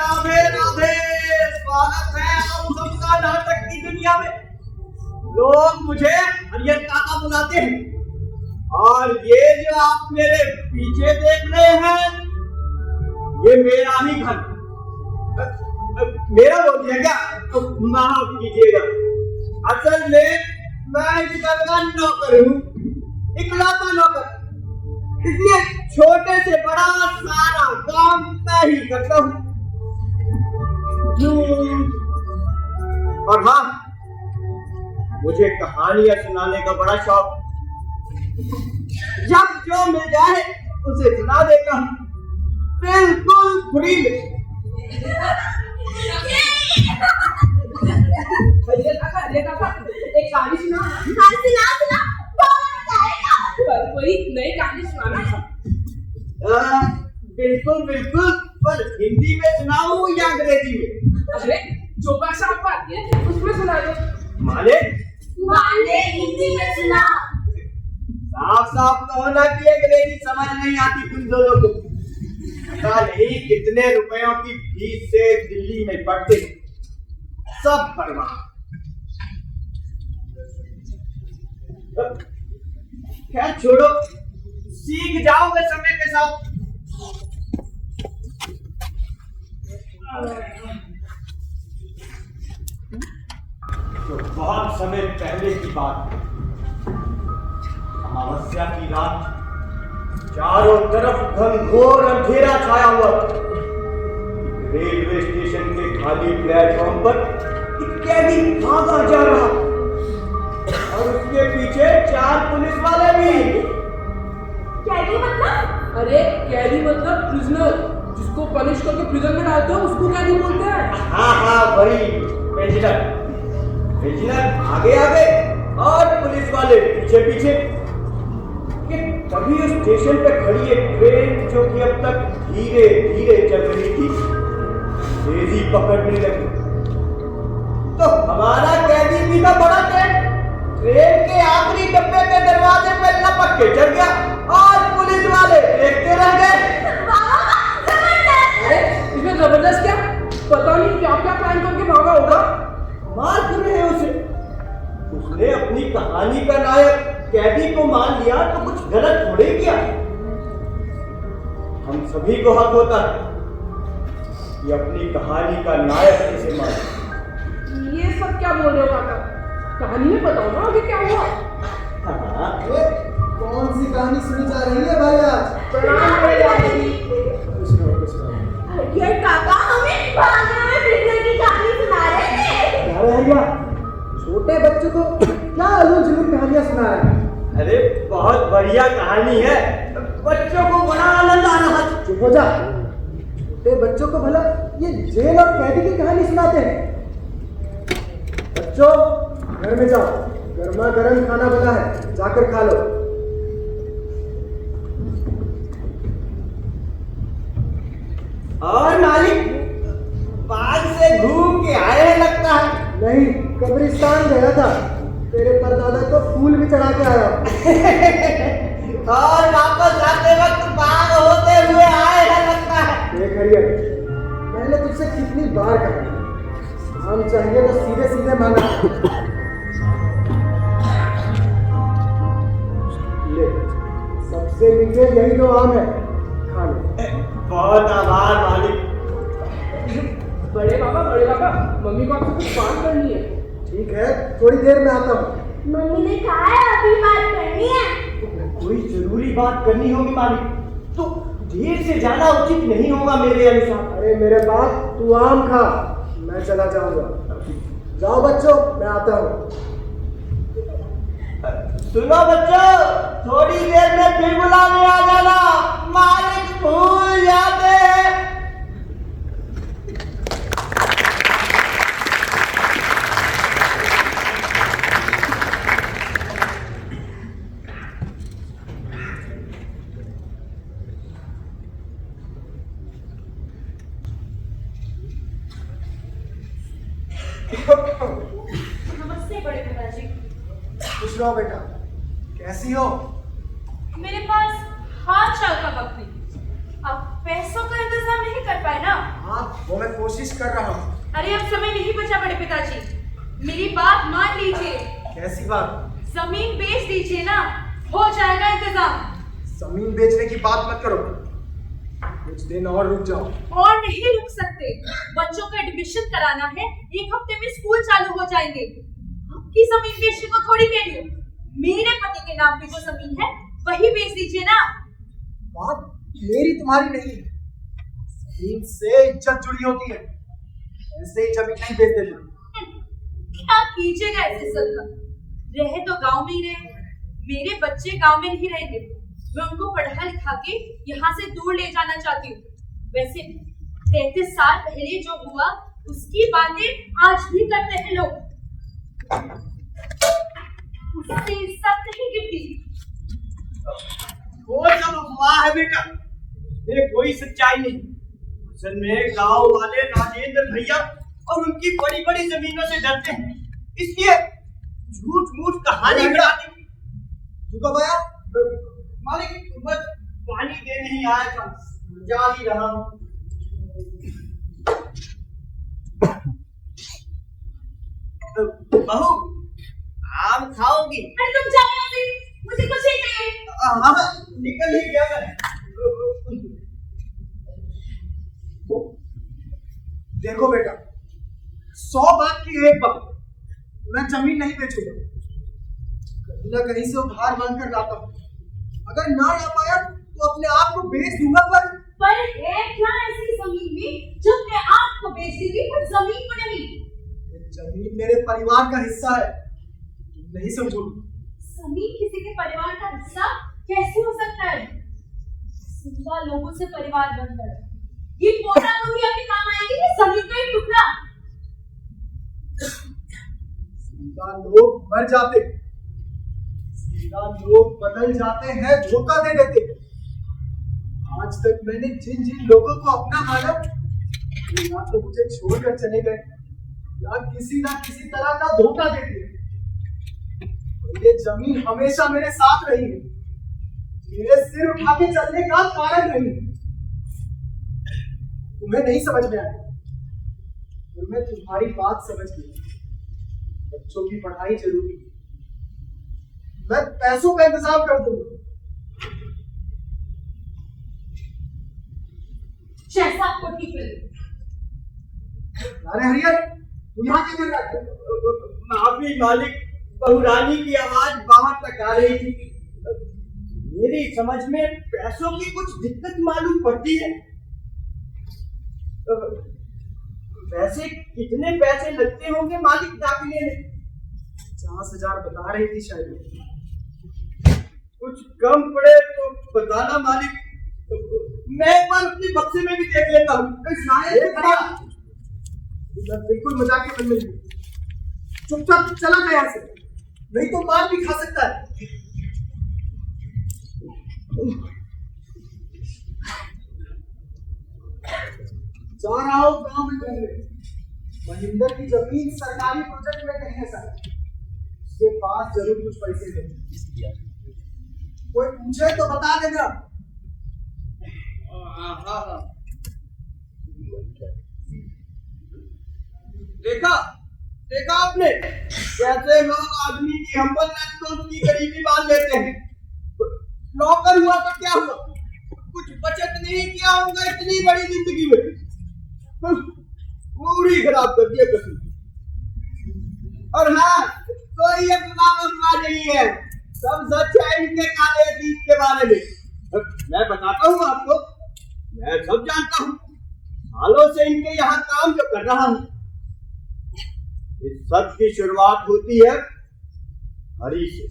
राधे राधे। स्वागत है आप सबका नाटक की दुनिया में। लोग मुझे हरियर काका बुलाते हैं और ये जो आप मेरे पीछे देख रहे हैं ये मेरा ही घर। मेरा बोल दिया क्या? तो माफ कीजिएगा, असल में मैं इस घर का नौकर हूँ, इकलौता नौकर। इसलिए छोटे से बड़ा सारा काम मैं ही करता हूँ। और हाँ, मुझे कहानियां सुनाने का बड़ा शौक। जब जो मिल जाए उसे सुना देता हूँ, बिल्कुल फ्री में। एक कहानी सुना। हाँ, सुना बहुत मजा आएगा। कोई नई कहानी सुनाना है। बिल्कुल बिल्कुल, पर हिंदी में सुनाऊं या अंग्रेजी में? अरे जो भाषा आपको आती है उसमें सुना दो। माने हिंदी में सुना। साफ साफ कहो ना कि अंग्रेजी समझ नहीं आती तुम दोनों को। पता नहीं कितने रुपयों की फीस से दिल्ली में पढ़ते सब बर्बाद। खैर छोड़ो, सीख जाओगे समय के साथ। तो बहुत समय पहले की बात है। अमावस्या की रात, चारों तरफ घनघोर अंधेरा छाया हुआ। रेलवे स्टेशन के खाली प्लेटफॉर्म पर एक कैदी भागा जा रहा और उसके पीछे 4 पुलिस वाले भी। कैदी मतलब? अरे कैदी मतलब प्रिजनर, जिसको पनिश करके प्रिजन में डालते हो उसको कैदी बोलते हैं। हाँ वही प्रिजनर। आगे आगे और पुलिस वाले पीछे पीछे। तभी उस स्टेशन पे खड़ी एक ट्रेन जो कि अब तक धीरे धीरे चल रही थी, तेजी पकड़ने लगी। तो हमारा कैदी भी था बड़ा ट्रेन के आखिरी डब्बे के दरवाजे पे लपक के चढ़ गया और पुलिस वाले देखते रह गए। अरे इसमें जबरदस्त क्या? पता नहीं क्या क्या प्लान करके भागा होगा। मार क्यों रहे उसे? उसने अपनी कहानी का नायक कैदी को मान लिया तो कुछ गलत थोड़े किया। हम सभी को हक होता है कि अपनी कहानी का नायक किसे माने। ये सब क्या बोल रहे हो काका? कहानी में बताओ ना आगे क्या हुआ। हाँ, कौन सी कहानी सुनी जा रही है भाई आज? ये काका हमें भागने में प्रिजनर की कहानी सुना रहे थे। भैया, छोटे बच्चों को क्या अलूल-जुलूल कहानियां सुना रहे हैं? अरे बहुत बढ़िया कहानी है, बच्चों को बड़ा आनंद आ रहा है। चुप हो जा। छोटे बच्चों को भला ये जेल और कैदी की कहानी सुनाते हैं। बच्चों घर में जाओ, गर्मा गर्म खाना बना है, जाकर खा लो। और मालिक बाग से घूम के आए हैं लगता है। नहीं, कब्रिस्तान गया था, तेरे परदादा को फूल भी चढ़ा के आया। और वापस आते वक्त बाग होते हुए आए हैं लगता है। देख हरियर, मैंने तुझसे कितनी बार कहा आम चाहिए तो सीधे सीधे मांगा। ले, सबसे मीठे यही तो आम है, खा ले। बहुत आभार मालिक। बड़े बाबा मम्मी को आपसे कुछ बात करनी है। ठीक है, थोड़ी देर में आता हूँ। मम्मी ने कहा है अभी बात करनी है। कोई जरूरी बात करनी होगी मालिक, तो देर से जाना उचित नहीं होगा मेरे अनुसार। अरे मेरे बाप, तू आम खा, मैं चला जाऊंगा। जाओ बच्चों, मैं आता हूँ। सुनो बच्चों, थोड़ी देर में फिर बुलाने आ जाना, मालिक भूल जाते हैं। नमस्ते बड़े पिताजी। खुश रहो बेटा, कैसी हो? मेरे पास हाथ चाल का वक्त नहीं। अब पैसों का इंतजाम नहीं कर पाए ना? हाँ, वो मैं कोशिश कर रहा हूँ। अरे अब समय नहीं बचा बड़े पिताजी, मेरी बात मान लीजिए। कैसी बात? जमीन बेच दीजिए ना, हो जाएगा इंतजाम। जमीन बेचने की बात मत करो, कुछ दिन और रुक जाओ। और नहीं रुक सकते, बच्चों का एडमिशन कराना है, एक हफ्ते में स्कूल चालू हो जाएंगे। आपकी जमीन बेचने को थोड़ी कह रही हूँ, मेरे पति के नाम पे जो जमीन है वही बेच दीजिए ना। बात मेरी तुम्हारी नहीं, जमीन से इज्जत जुड़ी होती है, ऐसे ही जमीन नहीं बेच देते। क्या कीजिएगा ऐसे सब? रहे तो गांव में ही रहे, मेरे बच्चे गांव में नहीं रहेंगे, मैं उनको पढ़ा लिखा के यहाँ से दूर ले जाना चाहती हूँ। वैसे 33 साल पहले जो हुआ उसकी बातें आज भी करते हैं लोग, उससे इज्जत नहीं गिरती। वो सब अफवाह है बेटा, ये कोई सच्चाई नहीं। असल में गांव वाले राजेंद्र भैया और उनकी बड़ी बड़ी जमीनों से डरते हैं, इसलिए झूठ मूठ कहानी बनाते। तू कब आया? मालिक बस पानी देने ही आया था, जा ही रहा हूँ। बहू आम खाओगी? अरे तुम जाओ यहाँ से, मुझे कुछ नहीं चाहिए। हाँ, निकल ही गया मैं। देखो बेटा, 100 बात की एक बात, मैं जमीन नहीं बेचूंगा, कहीं ना कहीं से उधार मांग कर लाता हूँ। अगर ना ला पाया तो अपने आप को बेच दूंगा। पर है क्या ऐसी जमीन में जो अपने आप को बेच देगी, पर जमीन को नहीं? जमीन मेरे परिवार का हिस्सा है, तुम नहीं समझोगी। जमीन किसी के परिवार का हिस्सा कैसे हो सकता है? जिंदा लोगों से परिवार बनकर ये पोता लोग आपके काम आएगी कि जमीन का एक टुकड़ा? जिंदा लोग मर जाते, जिंदा लोग बदल जाते हैं, धोखा दे देते। आज तक मैंने जिन जिन लोगों को अपना माना, वो या तो मुझे छोड़कर चले गए या किसी ना किसी तरह का धोखा देते हैं। ये जमीन हमेशा मेरे साथ रही है, मेरे सिर उठा के चलने का कारण रही है। तुम्हें नहीं समझ में आया, और मैं तुम्हारी बात समझ गई। बच्चों की पढ़ाई जरूरी है, मैं पैसों का इंतजाम कर दूंगा। जैसा आपको ठीक लगे। अरे हरियर, तू यहाँ क्यों कर रहा है? माफी मालिक, बहुरानी की आवाज बाहर तक आ रही थी। मेरी समझ में पैसों की कुछ दिक्कत मालूम पड़ती है। वैसे कितने पैसे लगते होंगे मालिक दाखिले में? 50,000 बता रही थी शायद। कुछ कम पड़े तो बताना मालिक, मैं एक बार अपने बक्से में भी देख लेता हूँ। शायद बिल्कुल मजाक के मन में नहीं। चुपचाप चला गया यहाँ से, नहीं तो मार भी खा सकता है। जा रहा हूँ गाँव में घूमने। महेंद्र की जमीन सरकारी प्रोजेक्ट में कहीं है सर, उसके पास जरूर कुछ पैसे हैं। कोई पूछे तो बता देना। देखा देखा आपने कैसे लोग आदमी की हम्बलनेस तो उसकी गरीबी मान लेते हैं। नौकर हुआ तो क्या हुआ, कुछ बचत नहीं किया होगा इतनी बड़ी जिंदगी में, पूरी खराब कर दिया कसम। और हाँ, कोई अफवाह नहीं है, सब सच है इनके काले अतीत के बारे में। मैं बताता हूँ आपको, मैं सब जानता हूँ, सालों से इनके यहाँ काम जो कर रहा हूँ। इस सब की शुरुआत होती है हरी से,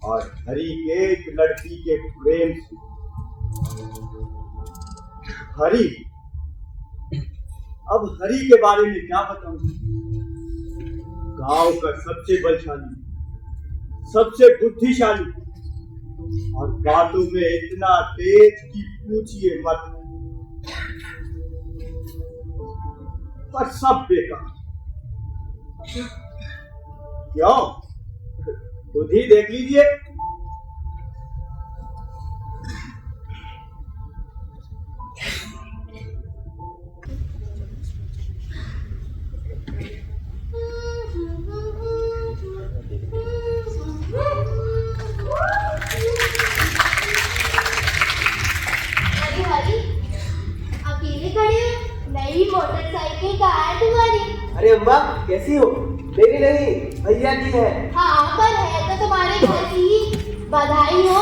और हरी के एक लड़की के प्रेम से। हरी, अब हरी के बारे में क्या बताऊं? गांव का सबसे बलशाली, सबसे बुद्धिशाली, और बातों में इतना तेज कि पूछिए मत। पर सब बेकार। क्यों? खुद ही देख लीजिए। अम्मा कैसी हो? मेरी नहीं, भैया की है। हाँ पर है तो तुम्हारे घर की ही। बधाई हो,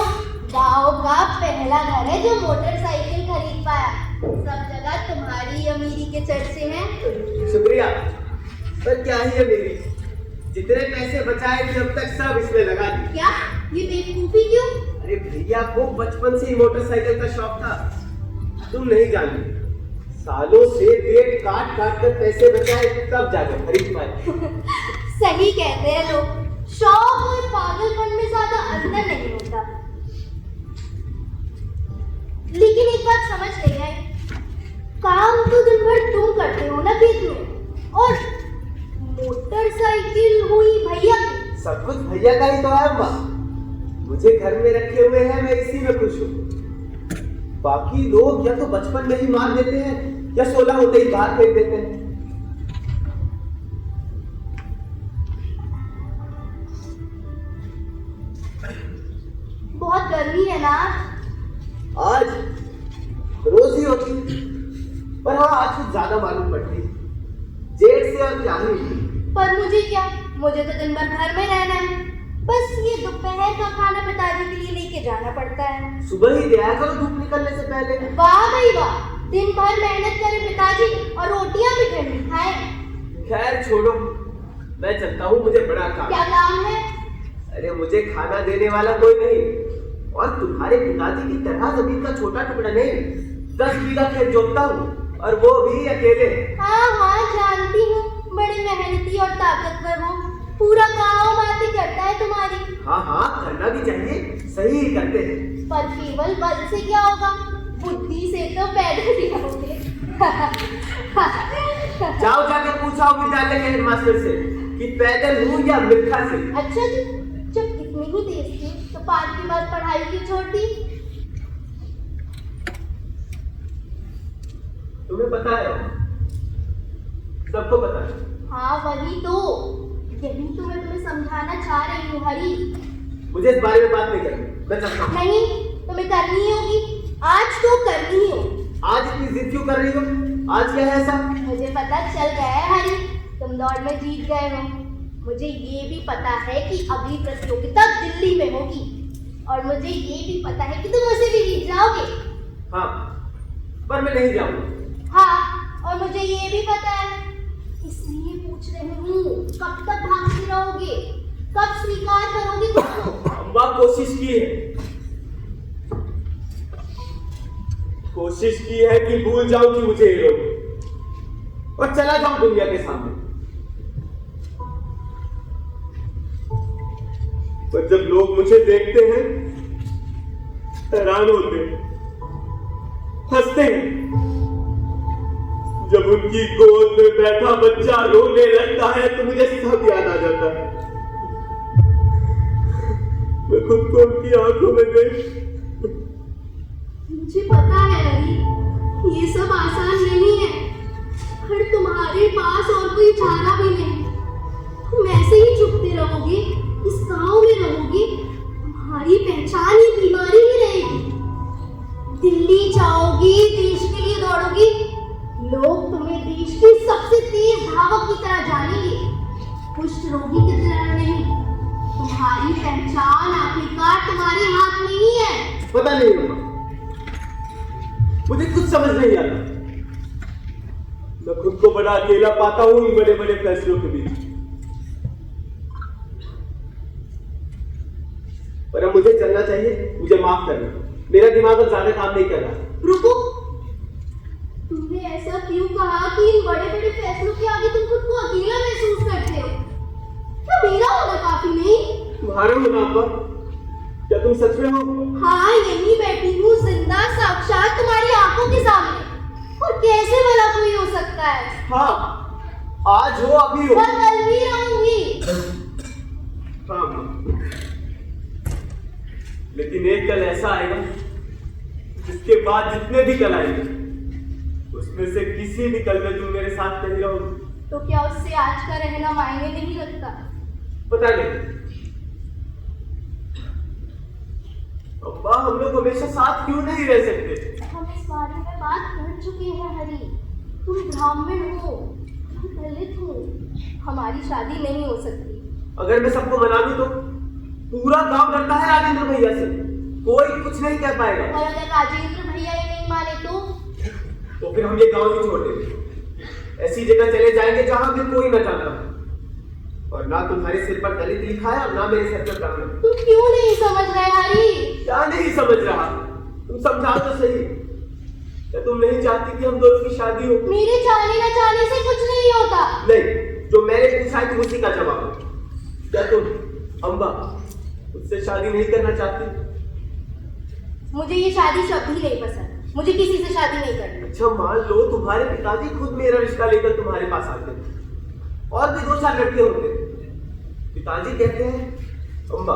गाँव का पहला घर है जो मोटरसाइकिल खरीद पाया। सब जगह तुम्हारी अमीरी के चर्चे हैं। शुक्रिया, पर क्या ही है मेरी, जितने पैसे बचाए थे अब तक सब इसमें लगा दिए। क्या ये बेवकूफी क्यों? अरे भैया को बचपन से ही मोटरसाइकिल का शौक था, तुम नहीं जानती। सालों से पेट काट काट कर पैसे बचाए तब जाकर खरीद पाए। सही कहते हैं लोग, शौक और पागलपन में ज्यादा अंतर नहीं होता। लेकिन एक बात समझ नहीं आई, काम तो दिन भर तुम करते हो ना खेत में, और मोटरसाइकिल हुई भैया की। सब कुछ भैया का ही तो है अम्मा, मुझे घर में रखे हुए हैं, मैं इसी में खुश हूँ। बाकी लोग या तो बचपन में ही मार देते हैं या 16 होते ही बाहर फेंक देते हैं। बहुत गर्मी है ना आज रोज ही होती, पर हाँ आज कुछ ज्यादा मालूम पड़ती है, जेठ से और क्या ही। पर मुझे क्या, मुझे तो दिन भर घर में रहना है। बस ये दोपहर का खाना पिताजी के लिए लेके जाना पड़ता है। सुबह ही दिया करो धूप निकलने से पहले। वाह भाई वाह, दिन भर मेहनत करे पिताजी और रोटियां भी ठंडी खाए। खैर छोड़ो, मैं चलता हूँ, मुझे बड़ा काम। क्या काम है? अरे मुझे खाना देने वाला कोई नहीं, और तुम्हारे पिताजी की तरह जमीन का छोटा टुकड़ा नहीं, 10 बीघा खेत जोतता हूँ, और वो भी अकेले। हाँ हाँ जानती हूँ, बड़ी मेहनती और ताकतवर हो, पूरा गाँव बातें करता है तुम्हारी। हाँ हाँ करना भी चाहिए, सही ही करते हैं। पर केवल बल से क्या होगा, बुद्धि से तो पैदल ही रहोगे। जाओ जाके पूछा विद्यालय के हेडमास्टर से कि पैदल हूँ या मिल्खा से। अच्छा जी, जब इतनी ही तेज थी तो पार्क के बाद पढ़ाई क्यों छोड़ दी? तुम्हें पता है, सबको पता है। हाँ वही तो, यही तो मैं तुम्हें समझाना चाह रही हूँ हरी। मुझे इस बारे में बात नहीं करनी, मैं चलता हूँ। नहीं, तुम्हें करनी होगी, आज तो करनी ही हो। आज इतनी जिद क्यों कर रही हो? आज क्या है ऐसा? मुझे पता चल गया है हरी, तुम दौड़ में जीत गए हो। मुझे ये भी पता है कि अगली प्रतियोगिता दिल्ली में होगी, और मुझे ये भी पता है कि तुम उसे भी जीत जाओगे। हाँ, पर मैं नहीं जाऊंगा। हाँ, और मुझे ये भी पता है, इसलिए पूछ रही हूँ, कब तक भागते रहोगे? कब स्वीकार करोगे खुद को? अम्मा कोशिश की है कि भूल जाऊं कि मुझे हीरोगे, और चला जाऊं दुनिया के सामने। पर जब लोग मुझे देखते हैं, हैरान होते हैं, हंसते हैं। जब उनकी गोद में बैठा बच्चा रोने लगता है तो मुझे सब याद आ जाता है। मैं खुद को उनकी आंखों में देख। मुझे पता है हरी, ये सब आसान नहीं है, पर तुम्हारे पास और कोई चारा भी नहीं। तुम ऐसे ही चुपते रहोगे, इस गांव में रहोगे, तुम्हारी पहचान ही बीमारी ही रहेगी। दिल्ली जाओगी, देश के लिए दौड़ोगी, लोग तुम्हें देश की सबसे तेज धावक की तरह जानेंगे, कुष्ठ रोगी की तरह नहीं। तुम्हारी पहचान आखिरकार तुम्हारे हाथ में ही है। पता नहीं होगा, मुझे कुछ समझ नहीं आता। मैं खुद को बड़ा अकेला पाता हूं इन बड़े बड़े फैसलों के बीच। पर अब मुझे चलना चाहिए, मुझे माफ करना, मेरा दिमाग अब ज्यादा काम नहीं कर रहा। रुको, तुमने ऐसा क्यों कहा कि इन बड़े बड़े फैसलों के आगे तुम खुद को अकेला महसूस करते हो? क्या मेरा होना काफी नहीं? तुम्हारा होना अब्बा, क्या तुम सच में हो? हाँ, यही बैठी हूँ जिंदा साक्षात तुम्हारी आंखों के सामने, और कैसे भला कोई हो सकता है? हाँ, आज हो अभी हो। मैं कल भी रहूंगी। हाँ, लेकिन एक कल ऐसा आएगा जिसके बाद जितने भी कल आएंगे उसमें से किसी भी कल में तुम मेरे साथ नहीं रहोगे। तो क्या उससे आज का रहना मायने नहीं रखता? पता नहीं अब्बा, हम लोग हमेशा साथ क्यों नहीं रह सकते? हम इस बारे में बात कर चुके हैं हरी। तुम ब्राह्मण हो, दलित हूँ, हमारी शादी नहीं हो सकती। अगर मैं सबको मना लूं तो पूरा गांव डरता है राजेंद्र भैया से, कोई कुछ नहीं कह पाएगा। और अगर राजेंद्र भैया ही नहीं माने तो फिर हम ये गांव ही छोड़ देंगे, ऐसी जगह चले जाएंगे जहां हमें कोई न जानता, और ना तुम्हारे सिर पर दलित लिखा है और ना मेरे सिर पर ब्राह्मण। तुम क्यों नहीं समझ रहे हरी? क्या नहीं समझ रहा? तुम समझाओ तो सही। क्या तुम नहीं चाहती कि हम दोनों की शादी हो? मेरे चाहने न चाहने से कुछ नहीं होता। नहीं, जो मैंने पूछा है तुम उसी का जवाब दो। क्या तुम अम्बा उससे शादी नहीं करना चाहती? मुझे ये शादी शब्द ही नहीं पसंद, मुझे किसी से शादी नहीं करनी। अच्छा मान लो तुम्हारे पिताजी खुद मेरा रिश्ता लेकर तुम्हारे पास आते हैं, और भी 2-4 लड़के होते, पिताजी कहते हैं अम्बा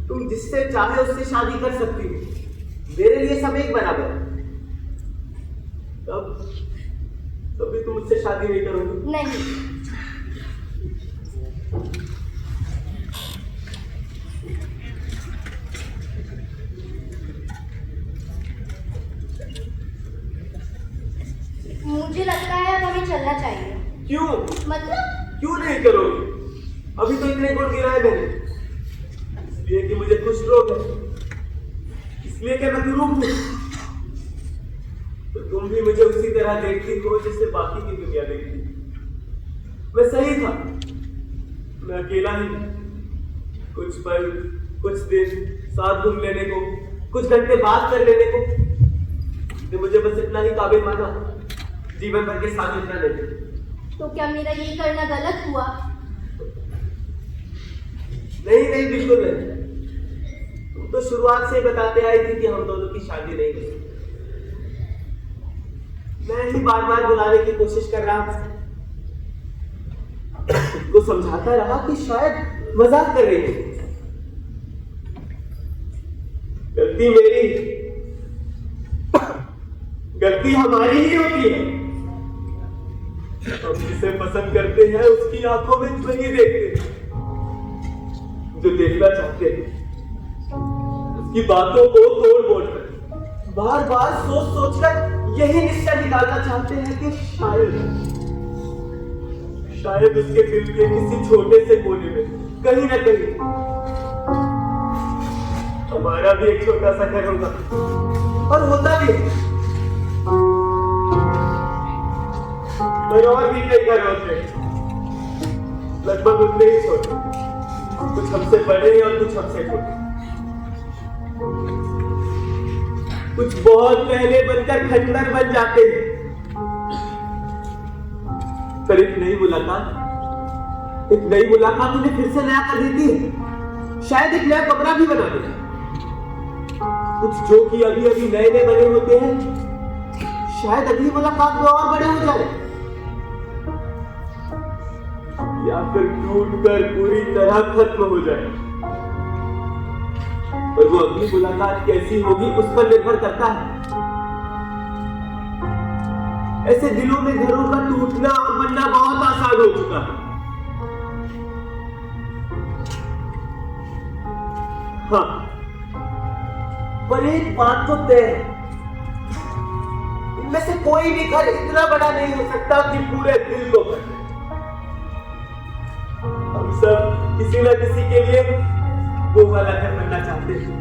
तुम जिससे चाहे उससे शादी कर सकती हो, मेरे लिए सब एक बराबर है, तब भी तुम मुझसे शादी नहीं करोगी? नहीं। मुझे लगता है अब हमें चलना चाहिए। क्यों? मतलब? क्यों नहीं करोगी? अभी तो इतने गुण गिराए मैंने, इसलिए कि मुझे कुछ रोग है, इसलिए कि मैं कुरूप हूं, तो तुम भी मुझे उसी तरह देखती हो जैसे बाकी की दुनिया देखती। मैं सही था, मैं अकेला ही, कुछ पल कुछ दिन साथ घूम लेने को, कुछ घंटे बात कर लेने को, तो मुझे बस इतना ही काबिल माना जीवन भर के साथ इतना लेते। तो क्या मेरा ये करना गलत हुआ? नहीं नहीं, बिल्कुल नहीं। तुम तो शुरुआत से बताते आई थी कि हम दोनों की शादी नहीं करेंगे। मैं ही बार बार बुलाने की कोशिश कर रहा था, तुमको समझाता रहा कि शायद मजाक कर रही थी। गलती मेरी, गलती हमारी ही होती है। हम जिसे पसंद करते हैं उसकी आंखों में वही देखते हैं जो देखना चाहते हैं, उसकी बातों को तोड़ बोल कर बार बार सोच सोच कर यही निश्चय निकालना चाहते हैं कि शायद उसके दिल के किसी छोटे से कोने में कहीं ना कहीं हमारा भी एक छोटा सा घर होगा, और होता भी है। और भी कई घर होते हैं, लगभग उतने ही छोटे, कुछ हमसे बड़े और कुछ हमसे छोटे, कुछ बहुत पहले बनकर खंडर बन जाते हैं, पर एक नई मुलाकात उन्हें फिर से नया कर देती है, शायद एक नया कमरा भी बना देती है। कुछ जो कि अभी अभी नए नए बने होते हैं, शायद अगली मुलाकात में और बड़े हो जाए, या फिर टूटकर पूरी तरह खत्म हो जाए। पर वो अगली मुलाकात कैसी होगी उस पर निर्भर करता है। ऐसे दिलों में घरों का टूटना और बनना बहुत आसान हो चुका है। हाँ, पर एक बात तो तय है, इनमें से कोई भी घर इतना बड़ा नहीं हो सकता कि पूरे दिल को भर दे। हम सब किसी न किसी के लिए वो वाला घर बनना चाहते हैं।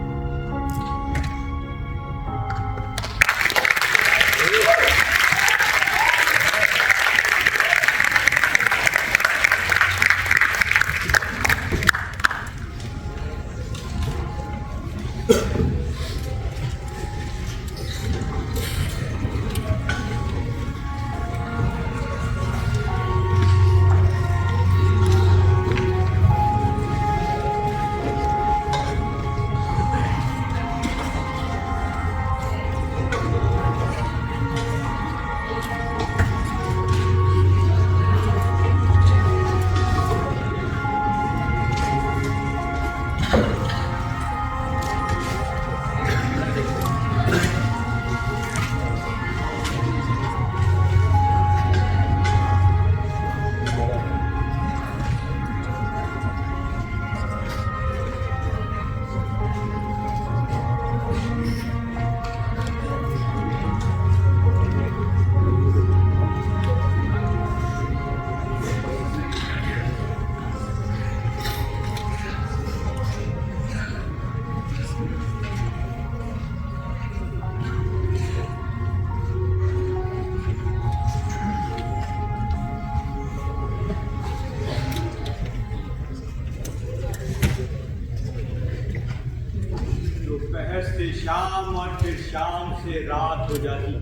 शाम और फिर शाम से रात हो जाती।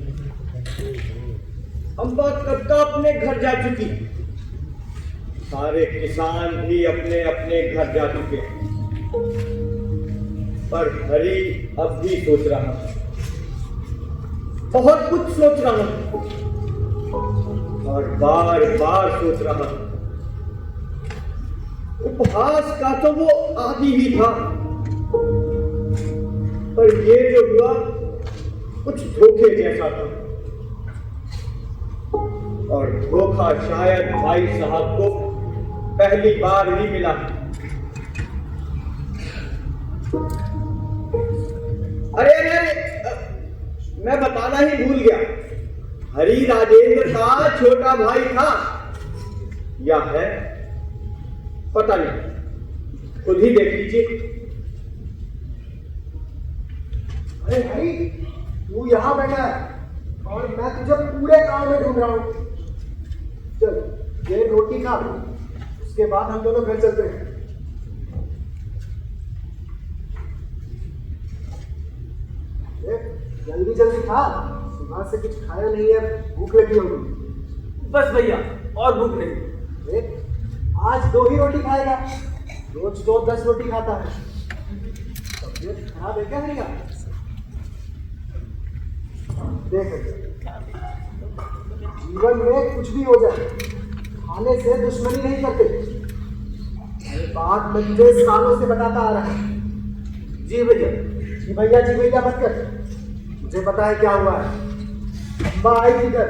अम्बा कब का अपने घर जा चुकी, सारे किसान भी अपने अपने घर जा चुके, पर हरी अब भी सोच रहा, बहुत कुछ सोच रहा और बार बार सोच रहा। उपहास का तो वो आदि ही था, पर ये जो हुआ कुछ धोखे जैसा था, और धोखा शायद भाई साहब को पहली बार ही मिला। अरे अरे अरे, मैं बताना ही भूल गया, हरी राजेंद्र का छोटा भाई था या है पता नहीं, खुद ही देख लीजिए। अरे हरी, तू यहाँ बैठा है और मैं तुझे पूरे गांव में ढूंढ रहा हूँ। चल ये रोटी खा, उसके बाद हम दोनों घर चलते हैं। जल्दी जल्दी खा, सुबह से कुछ खाया नहीं है, भूख लगी होगी। बस भैया, और भूख नहीं। आज 2 ही रोटी खाएगा, रोज तो 10 रोटी खाता है। तबीयत खराब है क्या मेरी? देख, जीवन में कुछ भी हो जाए, खाने से दुश्मनी नहीं करते। ये बात मैं तुझे सालों से बताता आ रहा है। जी भैया। जी भैया, जी भैया मत कर, मुझे पता है क्या हुआ है। अम्बा आई थी घर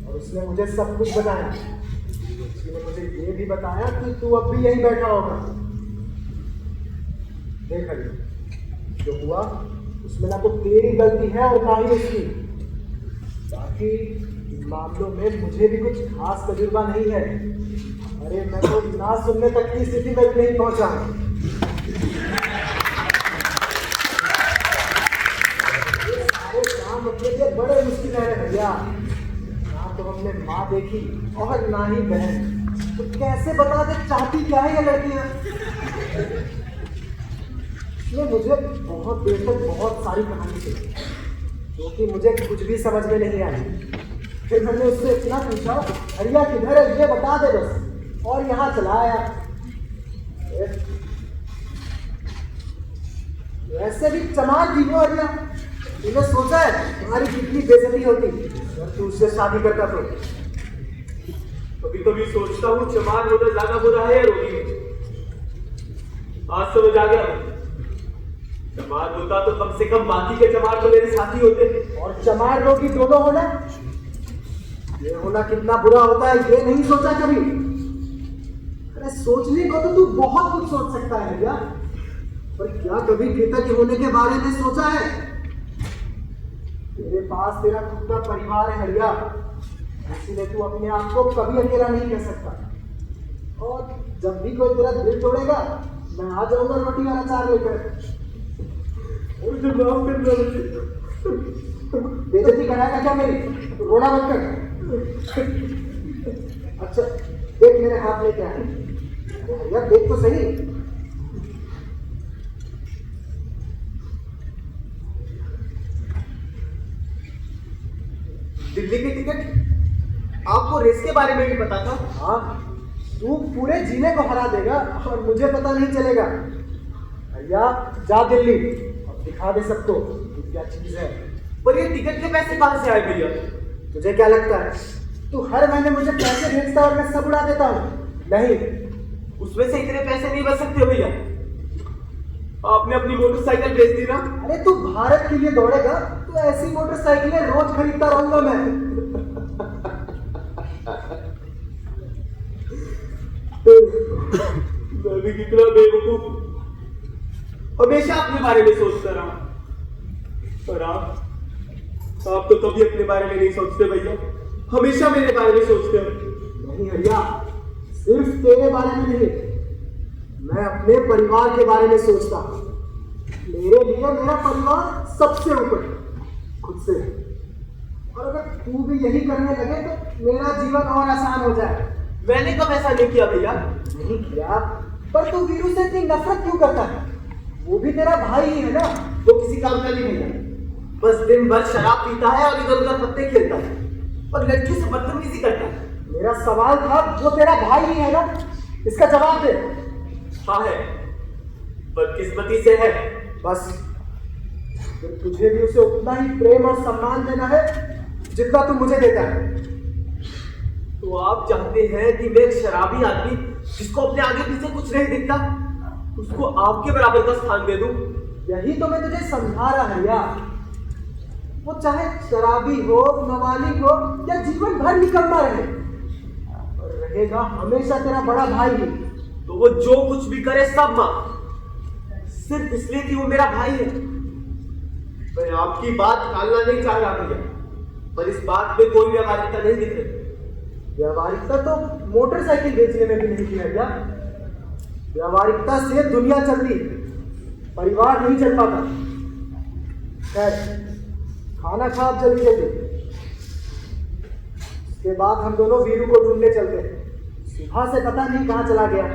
और उसने मुझे सब कुछ बताया। उसने मुझे ये भी बताया कि तू अब भी यहीं बैठा होगा। देख हरी, जो हुआ उसमें ना तो तेरी गलती है और ना ही उसकी। बाकी इन मामलों में मुझे भी कुछ खास तजुर्बा नहीं है। अरे मैं तो ना सुनने तक की स्थिति में भी नहीं पहुंचा। ये सारे काम अपने लिए बड़े मुश्किल है भैया। ना तो हमने माँ देखी और ना ही बहन, तो कैसे बता दे चाहती क्या है ये लड़कियां। उसने मुझे बहुत देर तक बहुत सारी कहानी सुनी, जो कि मुझे कुछ भी समझ में नहीं आई। फिर मैंने उससे इतना पूछा, हरिया किधर है ये बता दे बस, और यहाँ चला आया। ऐसे भी चमार थी वो हरिया। तूने सोचा है तुम्हारी कितनी बेइज्जती होती अगर तू उससे शादी करता तो? कभी कभी सोचता हूँ चमार होना ज्यादा बुरा है या रोगी। आज समझ आ गया, चमार होता तो कम से कम बाकी के चमार तो मेरे साथी होते। और चमार रोगी दोनों होना, ये होना कितना बुरा होता है ये नहीं सोचा कभी? अरे सोचने को तो तू बहुत कुछ सोच सकता है भैया, पर क्या कभी कृतज्ञ होने के बारे में सोचा है? तेरे पास तेरा खुद का परिवार है हरिया, इसीलिए तू अपने आप को कभी अकेला नहीं कह सकता। और जब भी कोई तेरा दिल तोड़ेगा, मैं आ जाऊंगा रोटी और अचार लेकर। मुझे माफ कर दो। बेइज्जती कराएगा क्या मेरी? तो रोना मत कर। अच्छा देख मेरे हाथ में क्या है। अरे भैया देख तो सही। दिल्ली की टिकट। आपको रेस के बारे में भी पता था? हाँ, तू पूरे जिले को हरा देगा और मुझे पता नहीं चलेगा। भैया जा दिल्ली और दिखा दे सबको क्या चीज है। पर ये टिकट के पैसे कहाँ से आए भैया? तुझे क्या लगता है तू हर महीने मुझे पैसे भेजता और मैं सब उड़ा देता हूँ? नहीं, उसमें से इतने पैसे नहीं बच सकते भैया। आपने अपनी मोटरसाइकिल बेच दी ना। अरे तू भारत के लिए दौड़ेगा तो ऐसी मोटरसाइकिलें रोज खरीदता रहूंगा मैं। मैं भी कितना बेवकूफ, हमेशा अपने बारे में सोचता रहा। पर आप तो कभी अपने बारे में नहीं सोचते भैया, हमेशा मेरे बारे में सोचते हो। नहीं हरिया, सिर्फ तेरे बारे में नहीं, मैं अपने परिवार के बारे में सोचता हूँ। मेरे लिए मेरा परिवार सबसे ऊपर, खुद से। और अगर तू भी यही करने लगे तो मेरा जीवन और आसान हो जाए। मैंने कब ऐसा नहीं किया भैया? नहीं किया, पर तू वीरू से इतनी नफरत क्यों करता है? वो भी तेरा भाई ही है ना। वो किसी काम का नहीं भैया। बस दिन भर शराब पीता है और इधर उधर पत्ते खेलता है और लड़की से बदतमीजी करता है। मेरा सवाल था, वो तेरा भाई ही है ना, इसका जवाब दे। हाँ है, बदकिस्मती से है। बस तो तुझे भी उसे उतना ही प्रेम और सम्मान देना है जितना तू मुझे देता है। तो आप चाहते हैं कि मैं एक शराबी आदमी जिसको अपने आगे पीछे कुछ नहीं दिखता, उसको आपके बराबर का स्थान दे दूं? यही तो मैं तुझे समझा रहा है यार। वो चाहे शराबी हो, नाबालिग हो या जीवन भर निकम्मा रहे, और रहेगा हमेशा तेरा बड़ा भाई ही। तो वो जो कुछ भी करे सब माफ, सिर्फ इसलिए कि वो मेरा भाई है। मैं आपकी बात टालना नहीं चाह रहा भैया, पर इस बात में कोई व्यावहारिकता नहीं दिख रही। व्यावहारिकता तो मोटरसाइकिल बेचने में भी नहीं की है क्या? व्यावहारिकता से दुनिया चलती, परिवार नहीं चल पाता। खैर, खाना खा आप जल्दी जल्दी, उसके बाद हम दोनों वीरू को ढूंढने चलते हैं। सुबह से पता नहीं कहाँ चला गया।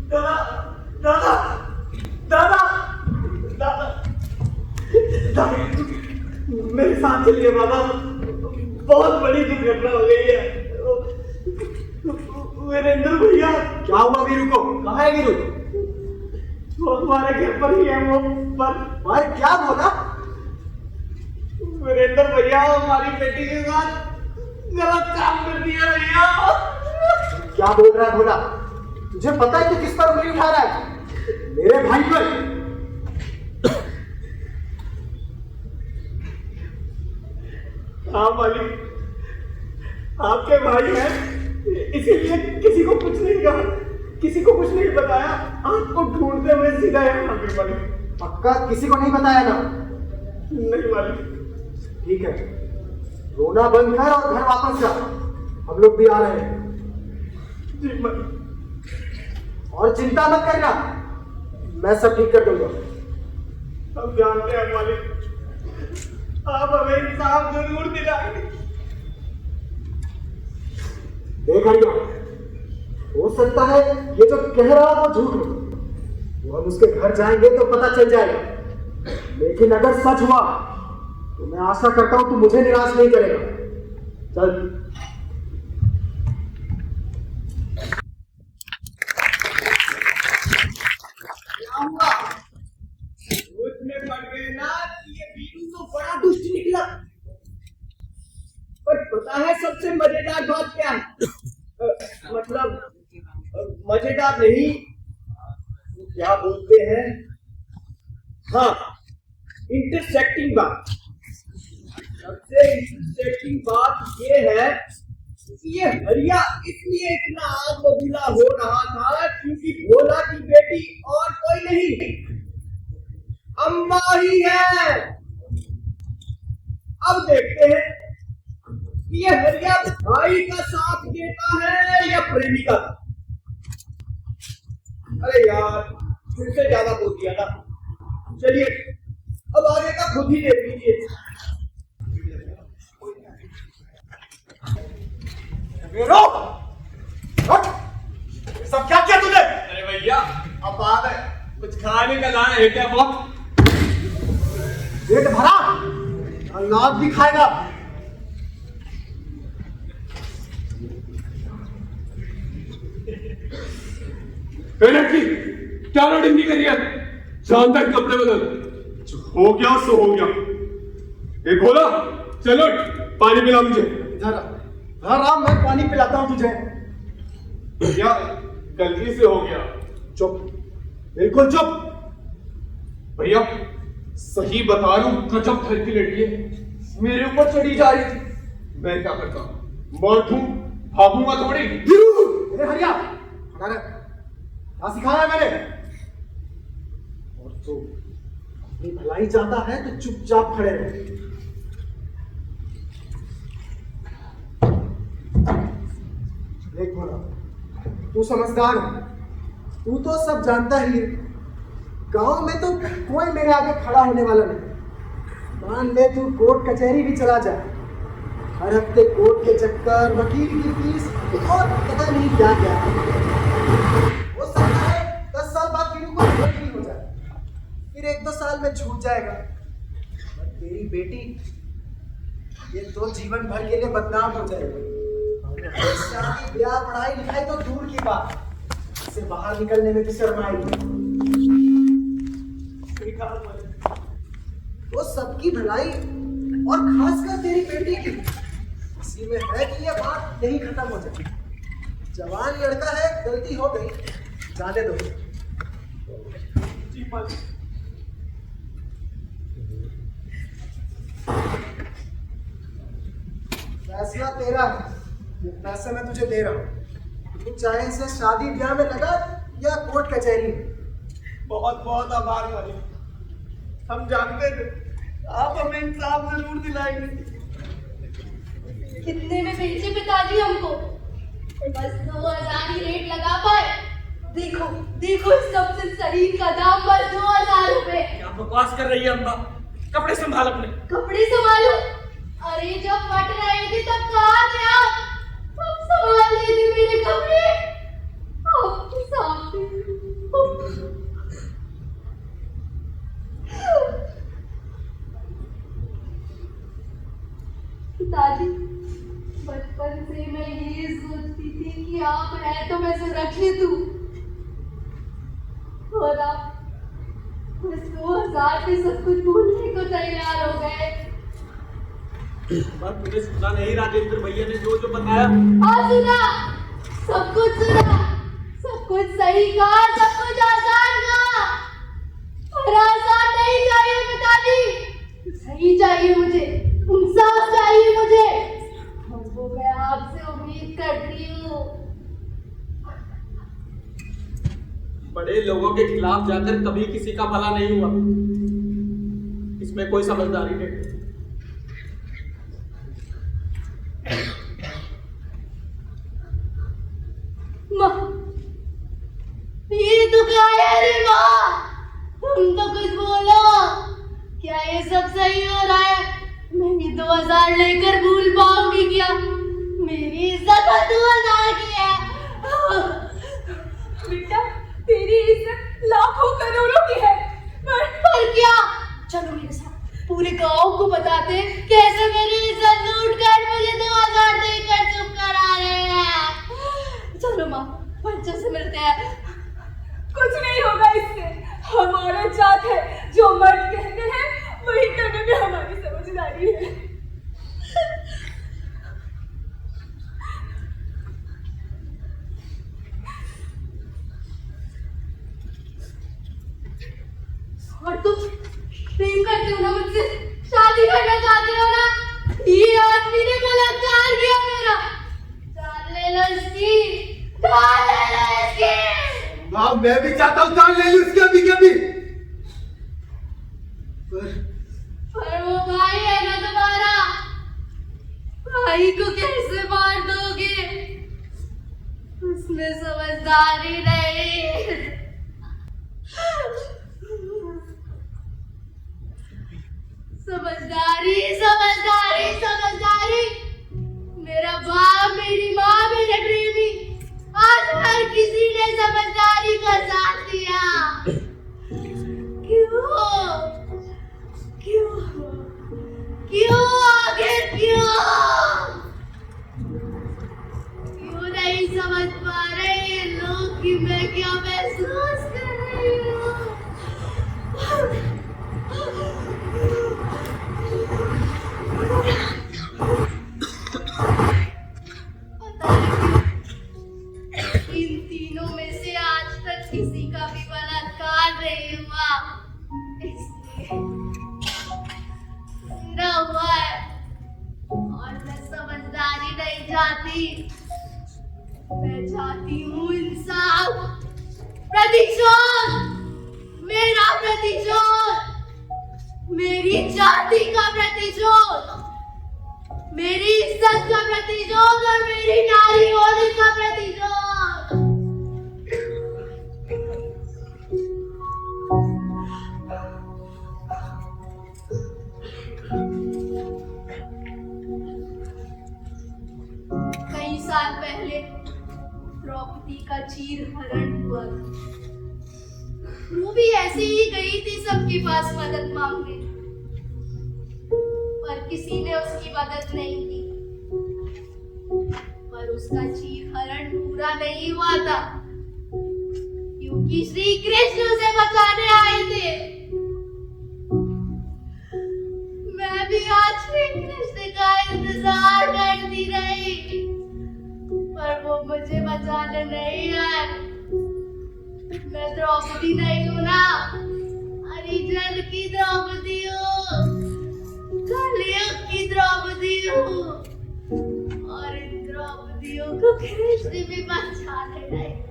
दादा दादा दादा दादा दादा, मेरे साथ चलिए बाबा, बहुत बड़ी दुर्घटना हो गई है। वीरेंद्र भैया। क्या हुआ वीरू को? कहाँ है वीरू? वो हमारे घर पर ही है। वो पर क्या बोला? वीरेंद्र भैया हमारी बेटी के साथ गलत काम कर दिया भैया। क्या बोल रहा है भोला? तुझे पता है कि किस पर उंगली उठा रहा है? मेरे भाई पर। हाँ मालिक, आपके भाई हैं, इसीलिए किसी को कुछ नहीं कहा, किसी को कुछ नहीं बताया। आपको ढूंढते हुए सीधा यहाँ आ गए मालिक। पक्का किसी को नहीं बताया ना? नहीं मालिक। ठीक है, रोना बंद कर और घर वापस जा, हम लोग भी आ रहे हैं। जी मालिक। और चिंता मत करना, मैं सब ठीक कर दूंगा। हम जानते हैं मालिक, आप हमें इंसाफ जरूर दिलाएंगे। देख हरिया, हो सकता है ये जो कह रहा वो झूठ हो, वो हम उसके घर जाएंगे तो पता चल जाएगा। लेकिन अगर सच हुआ तो मैं आशा करता हूं तू मुझे निराश नहीं करेगा। चल। क्या हुआ? उसमें पड़ गए ना कि ये वीरू तो बड़ा दुष्ट निकला। पर पता है सबसे मजेदार बात क्या है? मतलब मजेदार नहीं, क्या बोलते हैं, हाँ, इंटरसेक्टिंग बात। सबसे इंटरेस्टिंग बात ये है कि ये हरिया इसलिए इतना आग बबूला हो रहा था क्योंकि भोला की बेटी और कोई नहीं, अम्मा ही है। अब देखते हैं कि ये हरिया भाई का साथ देता है या प्रेमिका का। अरे यार, फिर से ज्यादा बोल दिया ना। चलिए अब आगे का खुद ही देख लीजिए। सब क्या किया तूने? अरे भैया, अब बात है, कुछ खाने का लाना है क्या? बहुत पेट भरा, अनाज भी खाएगा। क्या लोडिंग नहीं करी है? शाम तक कपड़े बदल। हो गया सो हो गया। एक बोला, चलो पानी पिला मुझे। जरा राम, मैं पानी पिलाता हूं तुझे। भैया गलती से हो गया। चुप, बिल्कुल चुप। भैया सही बता रहा हूं, गजब घर की लड़की है, मेरे ऊपर चढ़ी जा रही थी। मैं क्या करता, मार दूं, भागूंगा थोड़ी। अरे हरिया, क्या सिखाया है मैंने? और तो अपनी भलाई चाहता है तो चुपचाप खड़े रहे। देख भोला, तू समझदार है, तू तो सब जानता ही है। गांव में तो कोई मेरे आगे खड़ा होने वाला नहीं। मान ले तू कोर्ट कचहरी भी चला जाए, हर हफ्ते कोर्ट के चक्कर, वकील की फीस और पता नहीं क्या क्या। हो सकता है 10 साल बाद वीरू को भेंट भी हो जाए, फिर 1-2 साल में छूट जाएगा। तेरी बेटी ये तो जीवन भर के लिए बदनाम हो जाएगी। शादी ब्याह पढ़ाई लिखाई तो दूर की बात, इससे बाहर निकलने में भी शर्माएगी। वो सबकी भलाई और खासकर तेरी बेटी की इसी में है कि ये बात यही खत्म हो जाए। जवान लड़का है, गलती हो गई, जाने दो। जी मालिक। फैसला तेरा है, ये पैसे मैं तुझे दे रहा हूँ। तू चाहे इसे शादी ब्याह में लगा या कोर्ट कचहरी में। बहुत बहुत आभार मालिक। हम जानते थे आप हमें इंसाफ जरूर दिलाएंगे। कितने में बेचे पिताजी हमको? बस 2000 ही रेट लगा पाए। देखो देखो इस सबसे शरीर का दाम बस 2000 रुपए। क्या बकवास कर रही है अम्मा? कपड़े संभाल अपने। कपड़े संभालो? अरे जब फट रहे थे तब कहाँ थे आप? तब संभाल लिए थे मेरे कपड़े आपके सामने। पिताजी, बचपन से मैं ये सोचती थी कि आप हैं तो मैं सुरक्षित हूँ, और आप बस 2000 पे सब कुछ भूलने को तैयार हो गए। पर तुझे सुना नहीं राजेंद्र भैया ने जो जो बताया? हाँ सुना, सब कुछ सुना, सब कुछ सही कहा, सब कुछ आसान कहा। और आसान नहीं चाहिए पिताजी, सही चाहिए मुझे, इंसाफ चाहिए मुझे, और वो मैं आपसे उम्मीद करती हूँ। बड़े लोगों के खिलाफ जाकर कभी किसी का भला नहीं हुआ, इसमें कोई समझदारी नहीं। माँ, ये तो क्या है रे माँ? तुम तो कुछ बोलो, क्या ये सब सही हो रहा है? मैं ये 2000 लेकर भूल पाऊंगी क्या? मेरी इज्जत 2000 की है। बेटा, तेरी इज्जत लाखों करोड़ों की है, पर क्या? चलो मेरे साथ, पूरे गांव को बताते हैं कैसे मेरी इज्जत लूट कर मुझे 2000 देकर चुप करा रहे हैं। चलो माँ, पंचर से मिलते हैं। कुछ नहीं होगा इससे। हम औरत जात है, जो मर्द कहते हैं वही करने में हमारी समझदारी है। और तुम प्रेम करते हो ना मुझसे, शादी करना चाहते हो ना? ये आदमी ने बलात्कार किया मेरा। जान ले लो इसकी, जान ले लो इसकी। हाँ, मैं भी चाहता हूँ जान ले लूं इसकी अभी कभी। पर वो भाई है ना तुम्हारा, भाई को कैसे मार दोगे? उसमें समझदारी नहीं। समझदारी समझदारी समझदारी। मेरा बाप, मेरी माँ, मेरे प्रेमी, आज हर किसी ने समझदारी का साथ दिया। क्यों क्यों क्यों आखिर क्यों? क्यों नहीं समझ पा रहे ये लोग कि मैं क्या महसूस कर रही हूँ? इन तीनों में से आज तक किसी का भी बलात्कार नहीं हुआ, इसलिए मेरा हुआ है। और मैं समझदारी नहीं चाहती, मैं चाहती हूँ इंसाफ, प्रतिशोध, मेरा प्रतिशोध, मेरी जाति का प्रतिशोध, मेरी इज्जत का प्रतिशोध और मेरी नारी होने का प्रतिशोध। कई साल पहले द्रौपदी का चीर हरण हुआ था। वो भी ऐसे ही गई थी सबके पास मदद मांगने। और किसी ने उसकी मदद नहीं की। पर उसका चीर हरण पूरा नहीं हुआ था, क्योंकि श्री कृष्ण उसे बचाने आए थे। मैं भी आज श्री कृष्ण का इंतजार करती रही, पर वो मुझे बचाने नहीं आए। मैं द्रौपदी नहीं हूँ ना, हरिजन की द्रौपदी हूँ, कलयुग की द्रौपदी हूँ, और इन द्रौपदियों को कृष्ण भी बचाने नहीं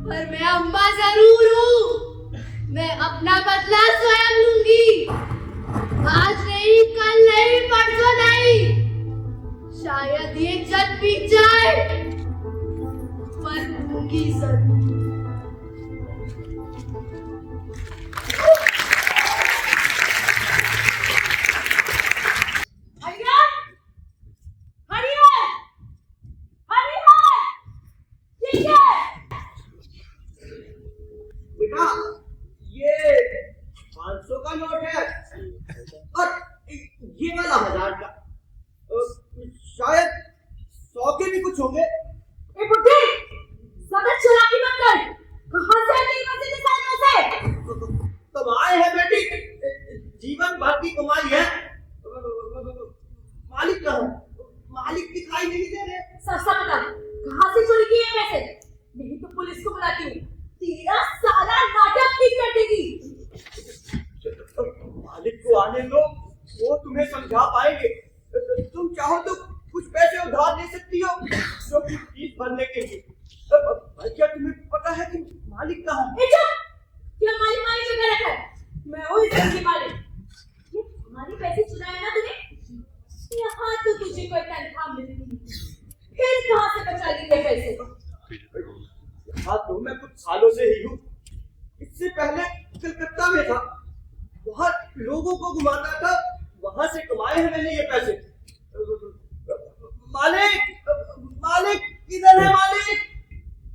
पर मैं अम्मा जरूर हूँ। मैं अपना बदला स्वयं लूंगी। आज नहीं, कल नहीं, परसों नहीं, शायद ये जन्म बीत जाए, पर लूंगी जरूर। बेटा ये 500 का नोट है और ये वाला 1000 का, शायद 100 के भी कुछ होंगे। ए बुड्ढे, ज्यादा चालाकी मत कर। कहां से आते हैं पैसे निकालने से? कमाए है बेटी, जीवन भर की कमाई है। मालिक कहाँ है? मालिक दिखाई नहीं दे रहे। सस्ता बता, कहां से चोरी किए हैं पैसे? नहीं तो पुलिस को बुलाती हूँ। तेरा सारा नाटक ठीक कर देगी। मालिक को आने दो, वो तुम्हें समझा पाएंगे। तुम चाहो तो कुछ पैसे उधार ले सकती हो, जो कि फीस भरने के लिए। क्या तुम्हें पता है कि मालिक कहाँ है? क्या मालिक हमारी जगह रखा है? मैं हूँ इस घर की मालिक। ये हमारे पैसे चुराए ना तूने? यहाँ तो तुझे कोई तनख्वाह मिलती नहीं, फिर कहाँ से बचा लेंगे पैसे? हाँ तो मैं कुछ सालों से ही हूँ। इससे पहले कलकत्ता में था, वहाँ लोगों को घुमाता था, वहाँ से कमाए हैं मैंने ये पैसे। मालिक, मालिक किधर है मालिक?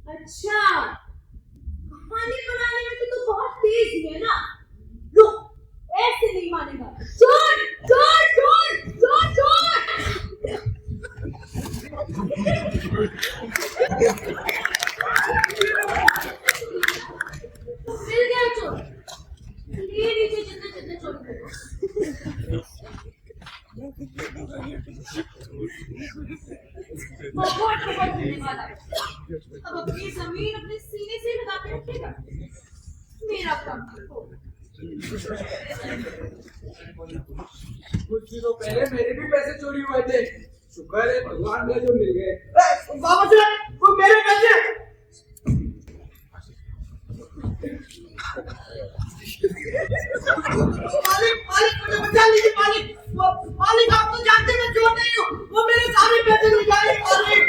अच्छा, कहानी बनाने में तो तू बहुत तेज ही है ना। लो, ऐसे नहीं मानेगा। चोर, चोर, चोर, चोर, चोर। मिल गया चोर। ये नीचे जितने जितने चोरी करो। बहुत धन्यवाद। अब अपनी जमीन अपने सीने से लगा के रखेगा। मेरा काम हो। कुछ दिनों पहले मेरे भी पैसे चोरी हुए थे, शुक्र है भगवान ने जो मिल गए। बाबा जी, वो मेरे पैसे। मालिक, मालिक मुझे बचा लीजिए मालिक। मालिक आप तो जानते मैं चोर नहीं हूँ, वो मेरे सारे पैसे निकाले मालिक।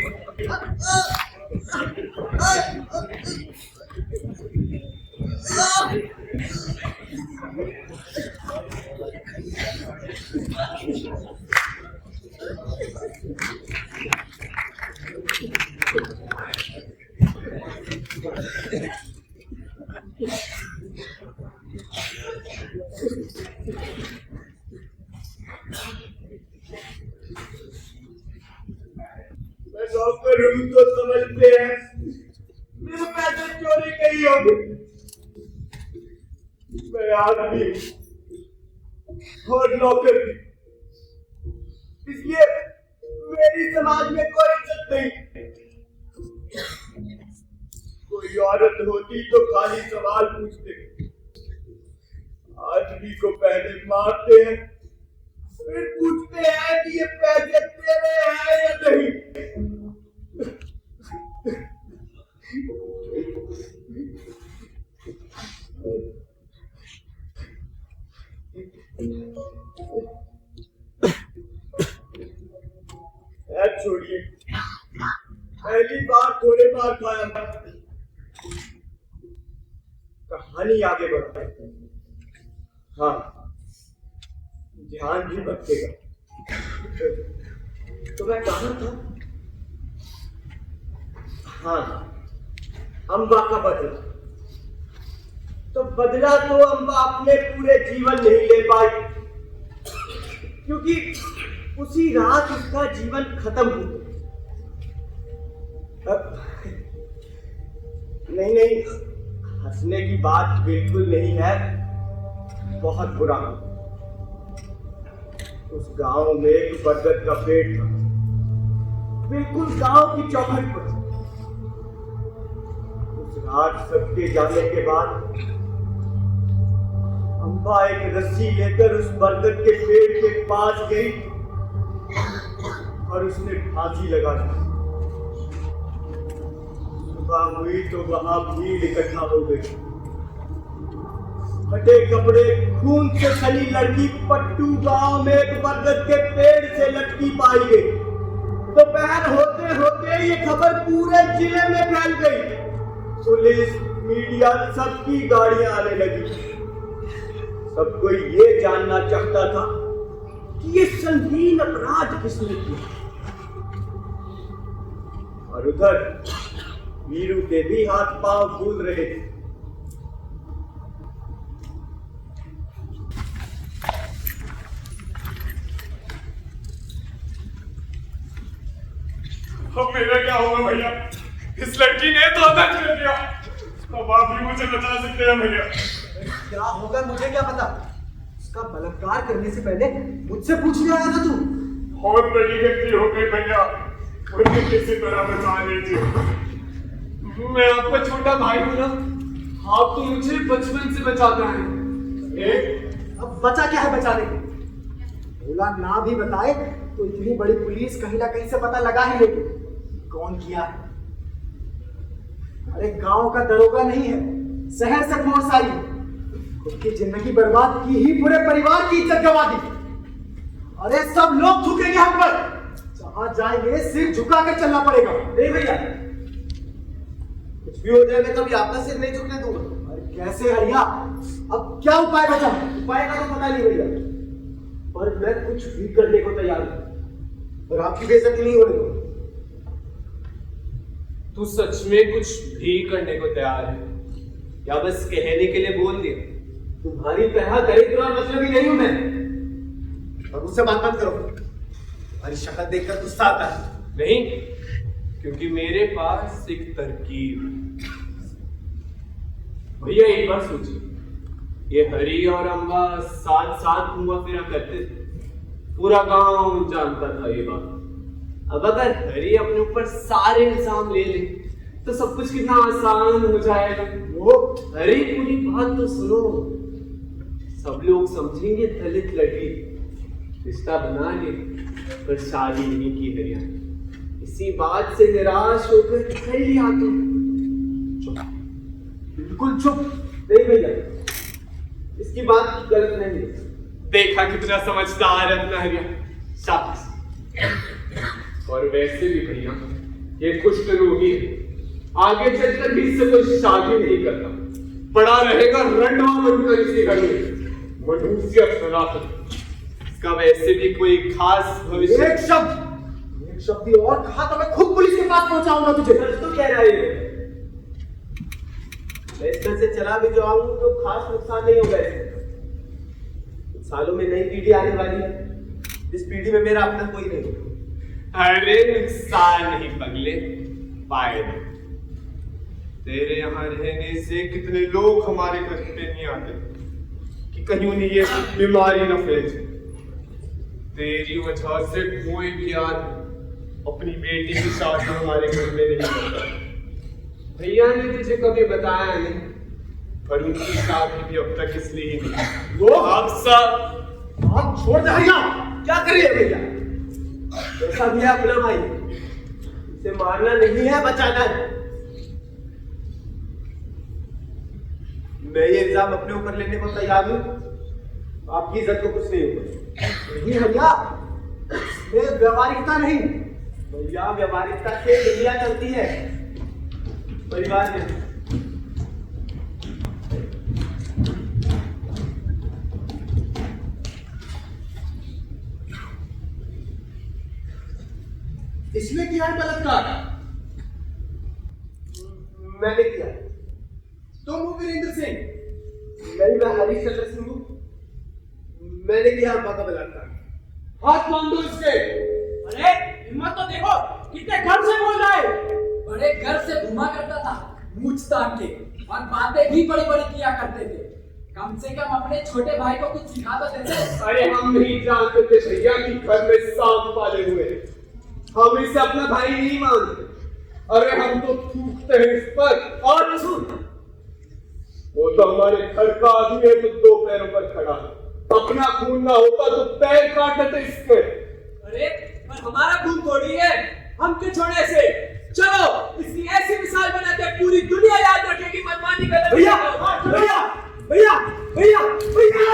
मैं डॉक्टर हूँ तो समझते हैं, मेरे पैसे चोरी कहीं होंगे। मैं आदमी और नौकर भी, इसलिए मेरी समाज में कोई इज्जत नहीं। कोई औरत होती तो खाली सवाल पूछते, आदमी को पहले मारते हैं, फिर पूछते हैं कि ये पैसे तेरे हैं या नहीं। छोड़िए, पहली बार थोड़े बार खाया था, कहानी आगे बढ़ाए। हाँ, ध्यान भी भटकेगा। तो मैं कहाँ था? हाँ, अम्बा का बदला। तो बदला तो अम्बा अपने पूरे जीवन नहीं ले पाई, क्योंकि उसी रात उसका जीवन खत्म हो गया। नहीं, हंसने की बात बिल्कुल नहीं है, बहुत बुरा। उस गांव में एक बरगद का पेड़ था, बिल्कुल गांव की चौखट पर। उस रात सबके जाने के बाद अम्बा एक रस्सी लेकर उस बरगद के पेड़ के पास गई और उसने फांसी लगा दी। सुबह हुई तो वहां भीड़ इकट्ठा हो गई। फटे कपड़े, खून से सनी लड़की पट्टू गांव में एक बरगद के पेड़ से लटकी पाई गई। दोपहर होते होते ये खबर पूरे जिले में फैल गई। पुलिस, मीडिया, सबकी गाड़ियां आने लगी। सब कोई ये जानना चाहता था कि ये संगीन अपराध किसने किया। और उधर वीरू के भी हाथ पांव फूल रहे थे। अब मेरा क्या होगा भैया? इस लड़की ने तो अदा कर दिया, अब आप ही मुझे बता सकते हैं भैया। क्या होगा मुझे क्या पता? उसका बलात्कार करने से पहले मुझसे पूछने आया था तू। बहुत बड़ी गलती हो गई भैया, मुझे किसी तरह बचा लीजिए। मैं आपका छोटा भाई हूँ ना, आप तो मुझे बचपन से बचाता है। अब बचा क्या है बचाने को? बोला ना भी बताए तो इतनी बड़ी पुलिस कहीं ना कहीं से पता लगा ही लेगी कौन किया है। अरे गांव का दरोगा नहीं है, शहर से फोर्स आई, खुद की जिंदगी बर्बाद की ही पूरे परिवार की इज्जत गंवा दी। अरे सब लोग झुकेंगे हम पर, जहां जाएंगे सिर झुका कर चलना पड़ेगा। नहीं भैया, कुछ भी हो जाएगा तभी आपका सिर नहीं झुकने दूंगा। अरे कैसे हरिया? अब क्या उपाय बचा? उपाय का तो पता नहीं भैया, पर मैं कुछ भी करने को तैयार हूं और आपकी बेइज्जती नहीं होने दूंगा। तू सच में कुछ भी करने को तैयार है या बस कहने के लिए बोल दिया? तुम्हारी तरह दरिद्र और मतलब ही नहीं हूं मैं। और मुझसे बात मत करो, तुम्हारी शक्ल देखकर गुस्सा आता है। नहीं, क्योंकि मेरे पास एक तरकीब है। भैया एक बार सोचिए, ये हरी और अम्बा साथ साथ घूमा फिरा करते थे, पूरा गांव जानता था ये बात। अब अगर हरी अपने ऊपर सारे इल्जाम ले ले तो सब कुछ कितना आसान हो जाएगा। वो हरी पूरी बात तो सुनो, सब लोग समझेंगे दलित लड़की, रिश्ता बना ले पर शादी नहीं की हरिया। इसी बात से निराश होकर कर लिया तुम। चुप, बिल्कुल चुप। नहीं भैया, इसकी बात गलत नहीं है। देखा कितना समझदार है अपना हरिया, शाबाश। और वैसे भी भैया ये कुष्ठ रोगी है, आगे चलकर भी इससे कोई शादी नहीं करता, पड़ा रहेगा रंडवा बनकर इसी घर में, मनुष्य शराफत। इसका वैसे भी कोई खास भविष्य। एक शब्द भी और कहा तो मैं खुद पुलिस के पास पहुंचाऊंगा तुझे। सच तो कह रहा है, मैं इस घर से चला भी जाऊंगा तो खास नुकसान नहीं होगा। कुछ सालों में नई पीढ़ी आने वाली है, इस पीढ़ी में मेरा अपना कोई नहीं। अरे नुकसान नहीं पगले, फायदा। तेरे यहाँ रहने से कितने लोग हमारे घर पे नहीं आते कि कहीं उन्हें ये बीमारी न फैल जाए। तेरी वजह से कोई भी आदमी अपनी बेटी की शादी हमारे घर में नहीं करता। भैया ने तुझे कभी बताया नहीं, पर उनकी शादी भी अब तक इसलिए ही नहीं। वो आप सब आप छोड़ जाएगा। क्या करिए भैया, ऐसा भी है अपना भाई, इसे मारना नहीं है, बचाना है। मैं ये इल्जाम अपने ऊपर लेने को तैयार हूं, आपकी इज्जत को कुछ नहीं होगा। नहीं हरिया, ये व्यवहारिकता नहीं। भैया व्यवहारिकता से दुनिया चलती है, परिवार में। किया है बलात्कार? मैंने किया। तुम हो वीरेंद्र सिंह? नहीं, मैं हरिश्चंद्र सिंह हूँ। मैंने किया अम्मा का बलात्कार। हाथ बांध दो इसके। अरे हिम्मत तो देखो, कितने घर से बोल रहा है। बड़े घर से घुमा करता था मूछ तान के, और बातें भी बड़ी बड़ी किया करते थे। कम से कम अपने छोटे भाई को कुछ सिखा तो देते। अरे हम नहीं जानते थे भैया कि घर में सांप पाले हुए हैं। हम इसे अपना भाई नहीं मानते। अरे हम तो थूकते हैं इस पर। और वो तो हमारे घर का आदमी है, तो दो पैरों पर खड़ा है। अपना खून ना होता तो पैर काट देते इसके। अरे पर हमारा खून थोड़ी है, हम क्यों छोड़े ऐसे। चलो इसकी ऐसी मिसाल बनाते हैं, पूरी दुनिया याद रखेगी मनमानी गलत। भैया भैया भैया भैया भैया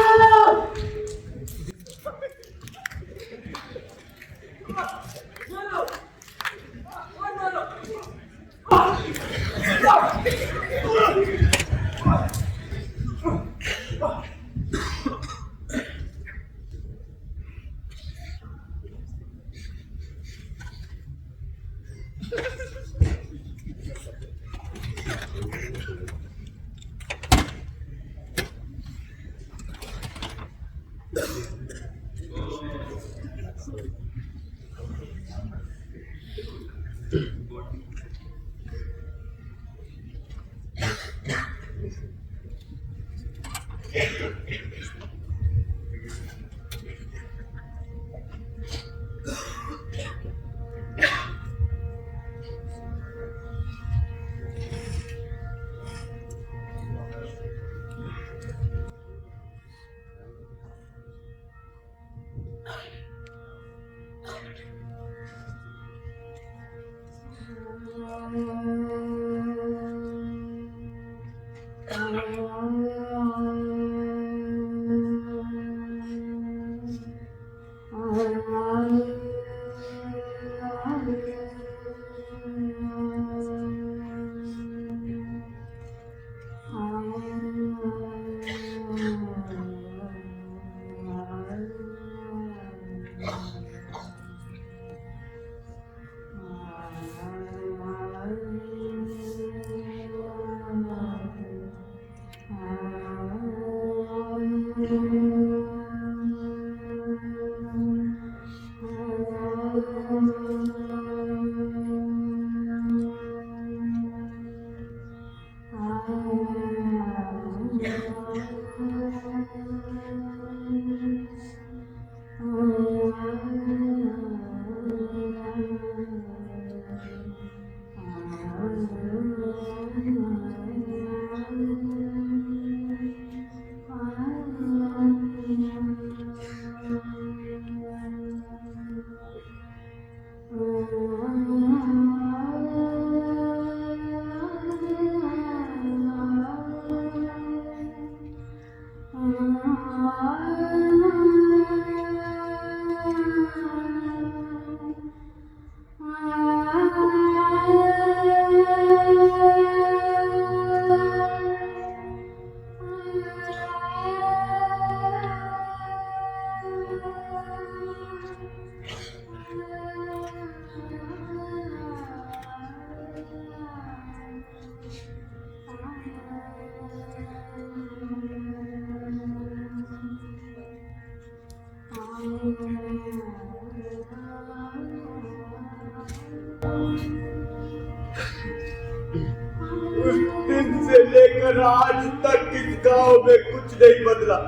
उस दिन से लेकर आज तक इस गांव में कुछ नहीं बदला।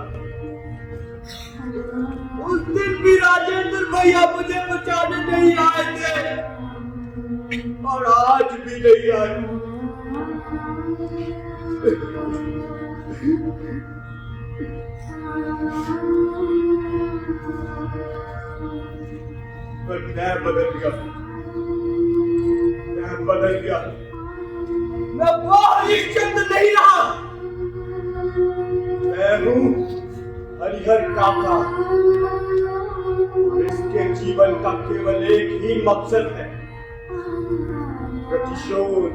उस दिन भी राजेंद्र भैया मुझे बचाने नहीं आए थे और आज भी नहीं आए। पर मैं बदल गया, मैं बदल गया। मैं वो हरिश्चंद्र नहीं रहा। मैं हूँ हरिहर काका। और इसके जीवन का केवल एक ही मकसद है, प्रतिशोध।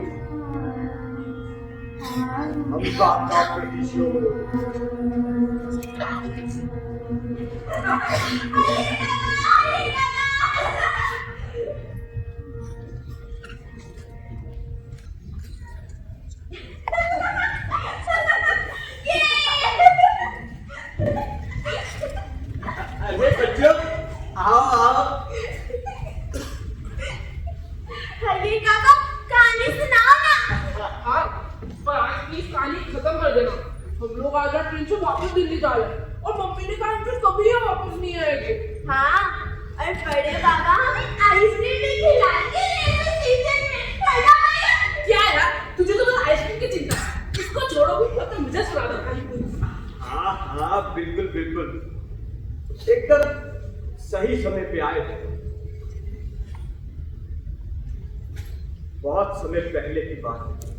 हमका का प्रतिशोध। देना। हम लोग आज रात ट्रेन से वापस दिल्ली जा रहे हैं और मम्मी ने कहा कि कभी हम वापस नहीं आएंगे। हाँ, और बड़े बाबा हमें आइसक्रीम भी खिलाएंगे रेलवे स्टेशन में, है ना भैया? क्या यार, तुझे तो बस आइसक्रीम की चिंता है। इसको छोड़ो भी, तो मुझे सुना दो खाली। हाँ हाँ बिल्कुल बिल्कुल, एकदम सही समय पे आए थे। बहुत समय पहले की बात है,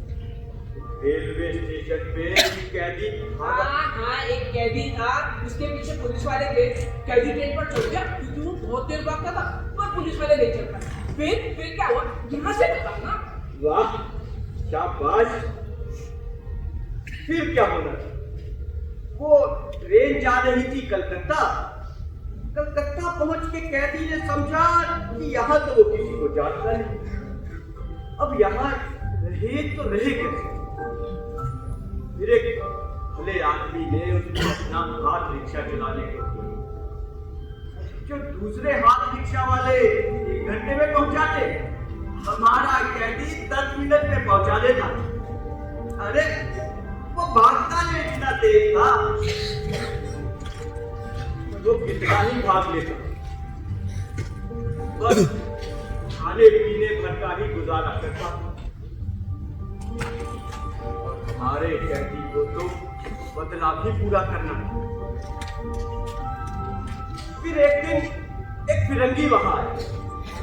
रेलवे स्टेशन पे एक कैदी हाँ, एक कैदी था, उसके पीछे पुलिस वाले थे। कैदी ट्रेन पर चढ़ गया क्योंकि वो बहुत देर भागता था, पर पुलिस वाले नहीं चढ़ पाए। फिर क्या हुआ, यहाँ से बताओ ना। वाह शाबाश। फिर क्या होना, वो ट्रेन जा रही थी कलकत्ता। कलकत्ता पहुंच के कैदी ने समझा कि यहाँ तो वो किसी को जानता नहीं, अब यहाँ रहे तो रहे कैसे। फिर एक भले आदमी ने उसको अपना हाथ रिक्शा चलाने को दिया, जो दूसरे हाथ रिक्शा वाले 1 घंटे में पहुंचाते, हमारा कैदी 10 मिनट में पहुंचा देता। अरे वो भागता नहीं इतना तेज था, वो कितना ही भाग लेता, बस खाने पीने भर का ही गुजारा करता। और हमारे कैदी को तो बदला भी पूरा करना। फिर एक दिन एक फिरंगी वहां आया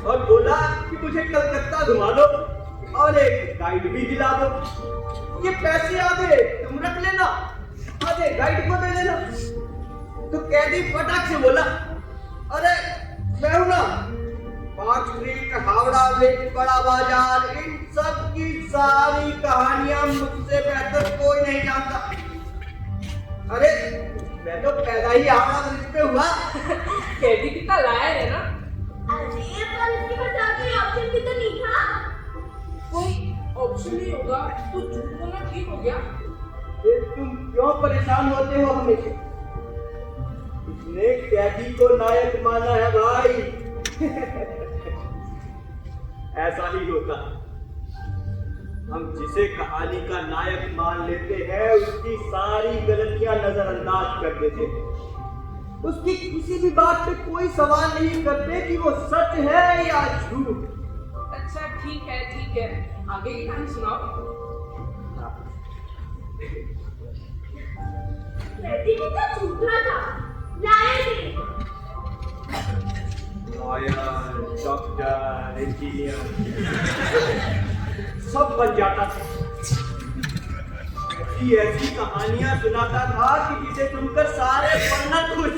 और बोला कि मुझे कलकत्ता घुमा दो और एक गाइड भी दिला दो। ये पैसे आधे तुम रख लेना, आधे गाइड को दे देना। तो कैदी फटाक से बोला, अरे मैं हूं ना, 5 स्ट्रीट, हावड़ा ब्रिज, बड़ा बाजार, इन सब की सारी कहानियां मुझसे बेहतर कोई नहीं जानता। अरे मैं तो पैदा ही हावड़ा ब्रिज पे हुआ। कैदी कितना लायक है ना। अरे पर इसके पास कोई ऑप्शन भी तो नहीं था। कोई ऑप्शन नहीं होगा तो झूठ बोलना ठीक हो गया। फिर तुम क्यों परेशान होते हो हमेशा? इसने कैदी को नायक माना है भाई। ऐसा ही होता, हम जिसे कहानी का नायक मान लेते हैं उसकी सारी गलतियां नजरअंदाज कर देते हैं। उसकी किसी भी बात पे कोई सवाल नहीं करते कि वो सच है या झूठ। अच्छा ठीक है, आगे की कहानी सुनाओ। कैदी कितना झूठा था, लायक नहीं। लॉयर, डॉक्टर, इंजीनियर सब बन जाता था। ऐसी कहानियां सुनाता था कि जिसे सुनकर सारे पन्ना खुश।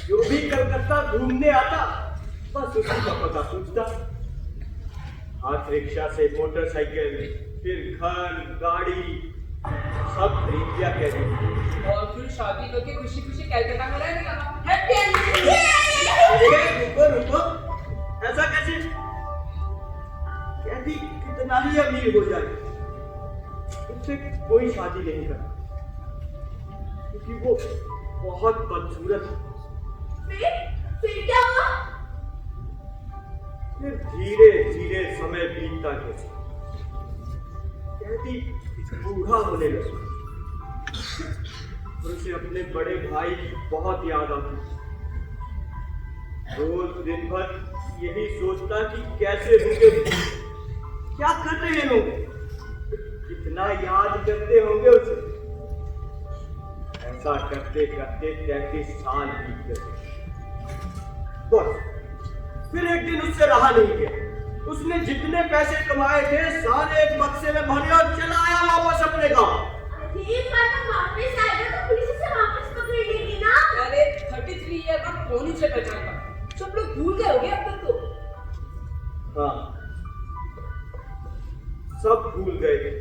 जो भी कलकत्ता घूमने आता बस उसी का पता पूछता। हाथ रिक्शा से मोटरसाइकिल, फिर घर, गाड़ी सब खरीद लिया कैदी। और फिर शादी करके खुशी खुशी कलकत्ता में रहने लगा। Happy ending. रुको रुको, ऐसा कैसे? कैदी कितना ही अमीर हो जाए उससे कोई शादी नहीं करता, क्योंकि वो बहुत बदसूरत है। फिर क्या हुआ? फिर धीरे धीरे समय बीतता गया, कैदी बूढ़ा होने लगा और उसे अपने बड़े भाई की बहुत याद आती। रोज दिन भर यही सोचता कि कैसे होंगे, क्या कर रहे हैं लोग, कितना याद करते होंगे उसे। ऐसा करते करते 33 साल बीत गए। बस फिर एक दिन उससे रहा नहीं गया। उसने जितने पैसे कमाए थे सारे एक बक्से में भरे और चला आया वापस अपने गांव। एक बार तो वापस आएगा तो पुलिस उसे वापस पकड़ लेगी ना। अरे 33 ईयर बाद कौन उसे पहचानता, सब लोग भूल गए होंगे अब तक तो। हाँ सब भूल गए थे,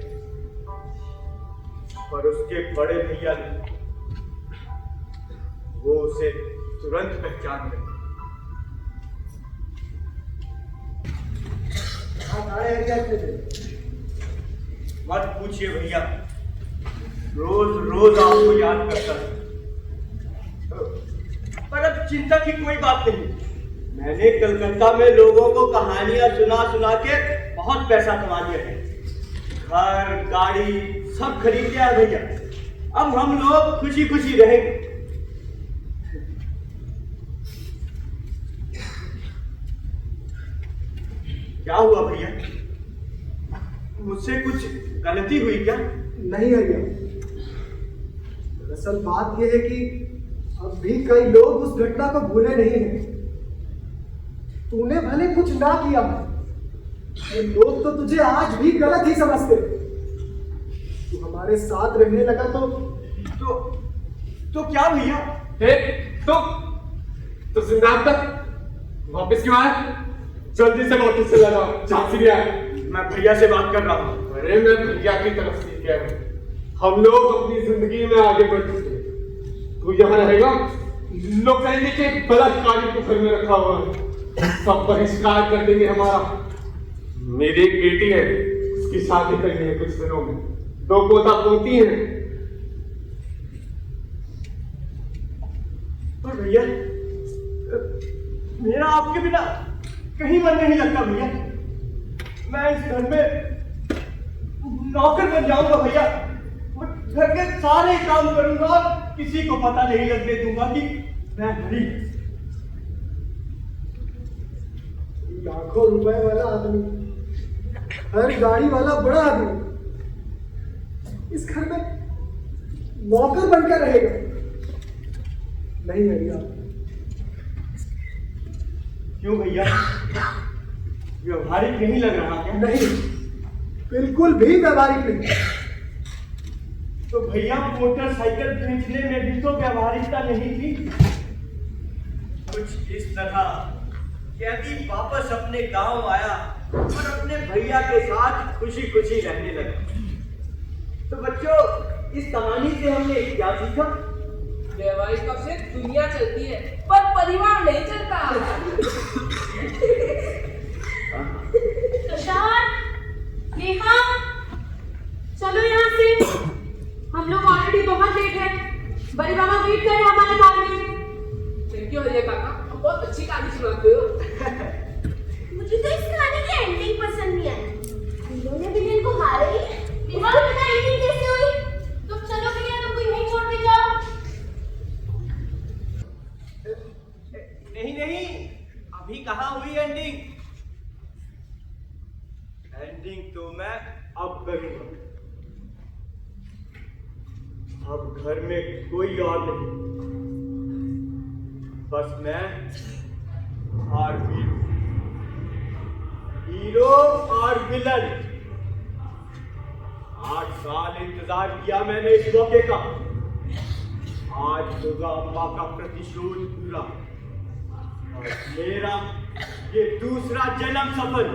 पर उसके बड़े भैया ने वो उसे तुरंत पहचान गए। मत पूछिए भैया, रोज रोज आपको याद करता है, पर अब चिंता की कोई बात नहीं। मैंने कलकत्ता में लोगों को कहानियां सुना सुना के बहुत पैसा कमा लिया है। घर गाड़ी सब खरीद लिया है भैया। अब हम लोग खुशी खुशी रहेंगे। क्या हुआ भैया? मुझसे कुछ गलती हुई क्या? नहीं भैया, दरअसल बात यह है कि अब भी कई लोग उस घटना को भूले नहीं हैं। तूने भले कुछ ना किया, ये लोग तो तुझे आज भी गलत ही समझते। तू हमारे साथ रहने लगा तो क्या भैया? तो जिंदा तक वापस क्यों आए? जल्दी से वापस चला जाओ। झांसी गया है। मैं भैया से बात कर रहा हूँ। अरे मैं भैया की तरफ से कह रहा हूँ, हम लोग अपनी जिंदगी में आगे बढ़ चुके। तू यहाँ रहेगा? लोग कहेंगे कि बलात्कारी को घर में रखा हुआ है, सब बहिष्कार कर देंगे हमारा। मेरी एक बेटी है, उसकी शादी करनी है कुछ दिनों में, 2 पोता पोती हैं। पर भैया मेरा आपके बिना कहीं मन नहीं लगता भैया। मैं इस घर में नौकर बन जाऊंगा भैया। मैं घर के सारे काम करूंगा और किसी को पता नहीं लगने दूंगा कि मैं गरीब। लाखों रुपए वाला आदमी, हर गाड़ी वाला बड़ा आदमी इस घर में नौकर बनकर रहेगा? नहीं भैया। क्यों भैया, व्यवहारिक नहीं लग रहा क्या? नहीं, बिल्कुल भी व्यवहारिक नहीं। तो भैया मोटरसाइकिल बेचने में भी तो व्यवहारिकता नहीं थी। कुछ इस तरह कैदी वापस अपने गांव आया और अपने भैया के साथ खुशी खुशी रहने लगा। तो बच्चों, इस कहानी से हमने क्या सीखा? वैवाहिकता से दुनिया चलती है पर परिवार नहीं चलता। तुषार, नेहा, चलो यहाँ से। हम लोग ऑलरेडी बहुत लेट है। बड़ी मामा वेट कर रहे हैं हमारे कार में। थैंक यू हरिया काका, आप बहुत अच्छी कहानी सुनाते हो। मुझे तो इस कहानी की एंडिंग पसंद नहीं आई। हीरो ने विलेन को मारा ही, दिमाग में एंडिंग कैसे हुई? तुम चलो भैया, तुमको यहीं छोड़ के जाओ। नहीं, अभी कहाँ हुई एंडिंग? एंडिंग तो मैं अब करूंगा। अब घर में कोई और नहीं, बस मैं और हीरो और विलन। 8 साल इंतजार किया मैंने इस मौके का। आज होगा अम्मा का प्रतिशोध पूरा और मेरा ये दूसरा जन्म सफल।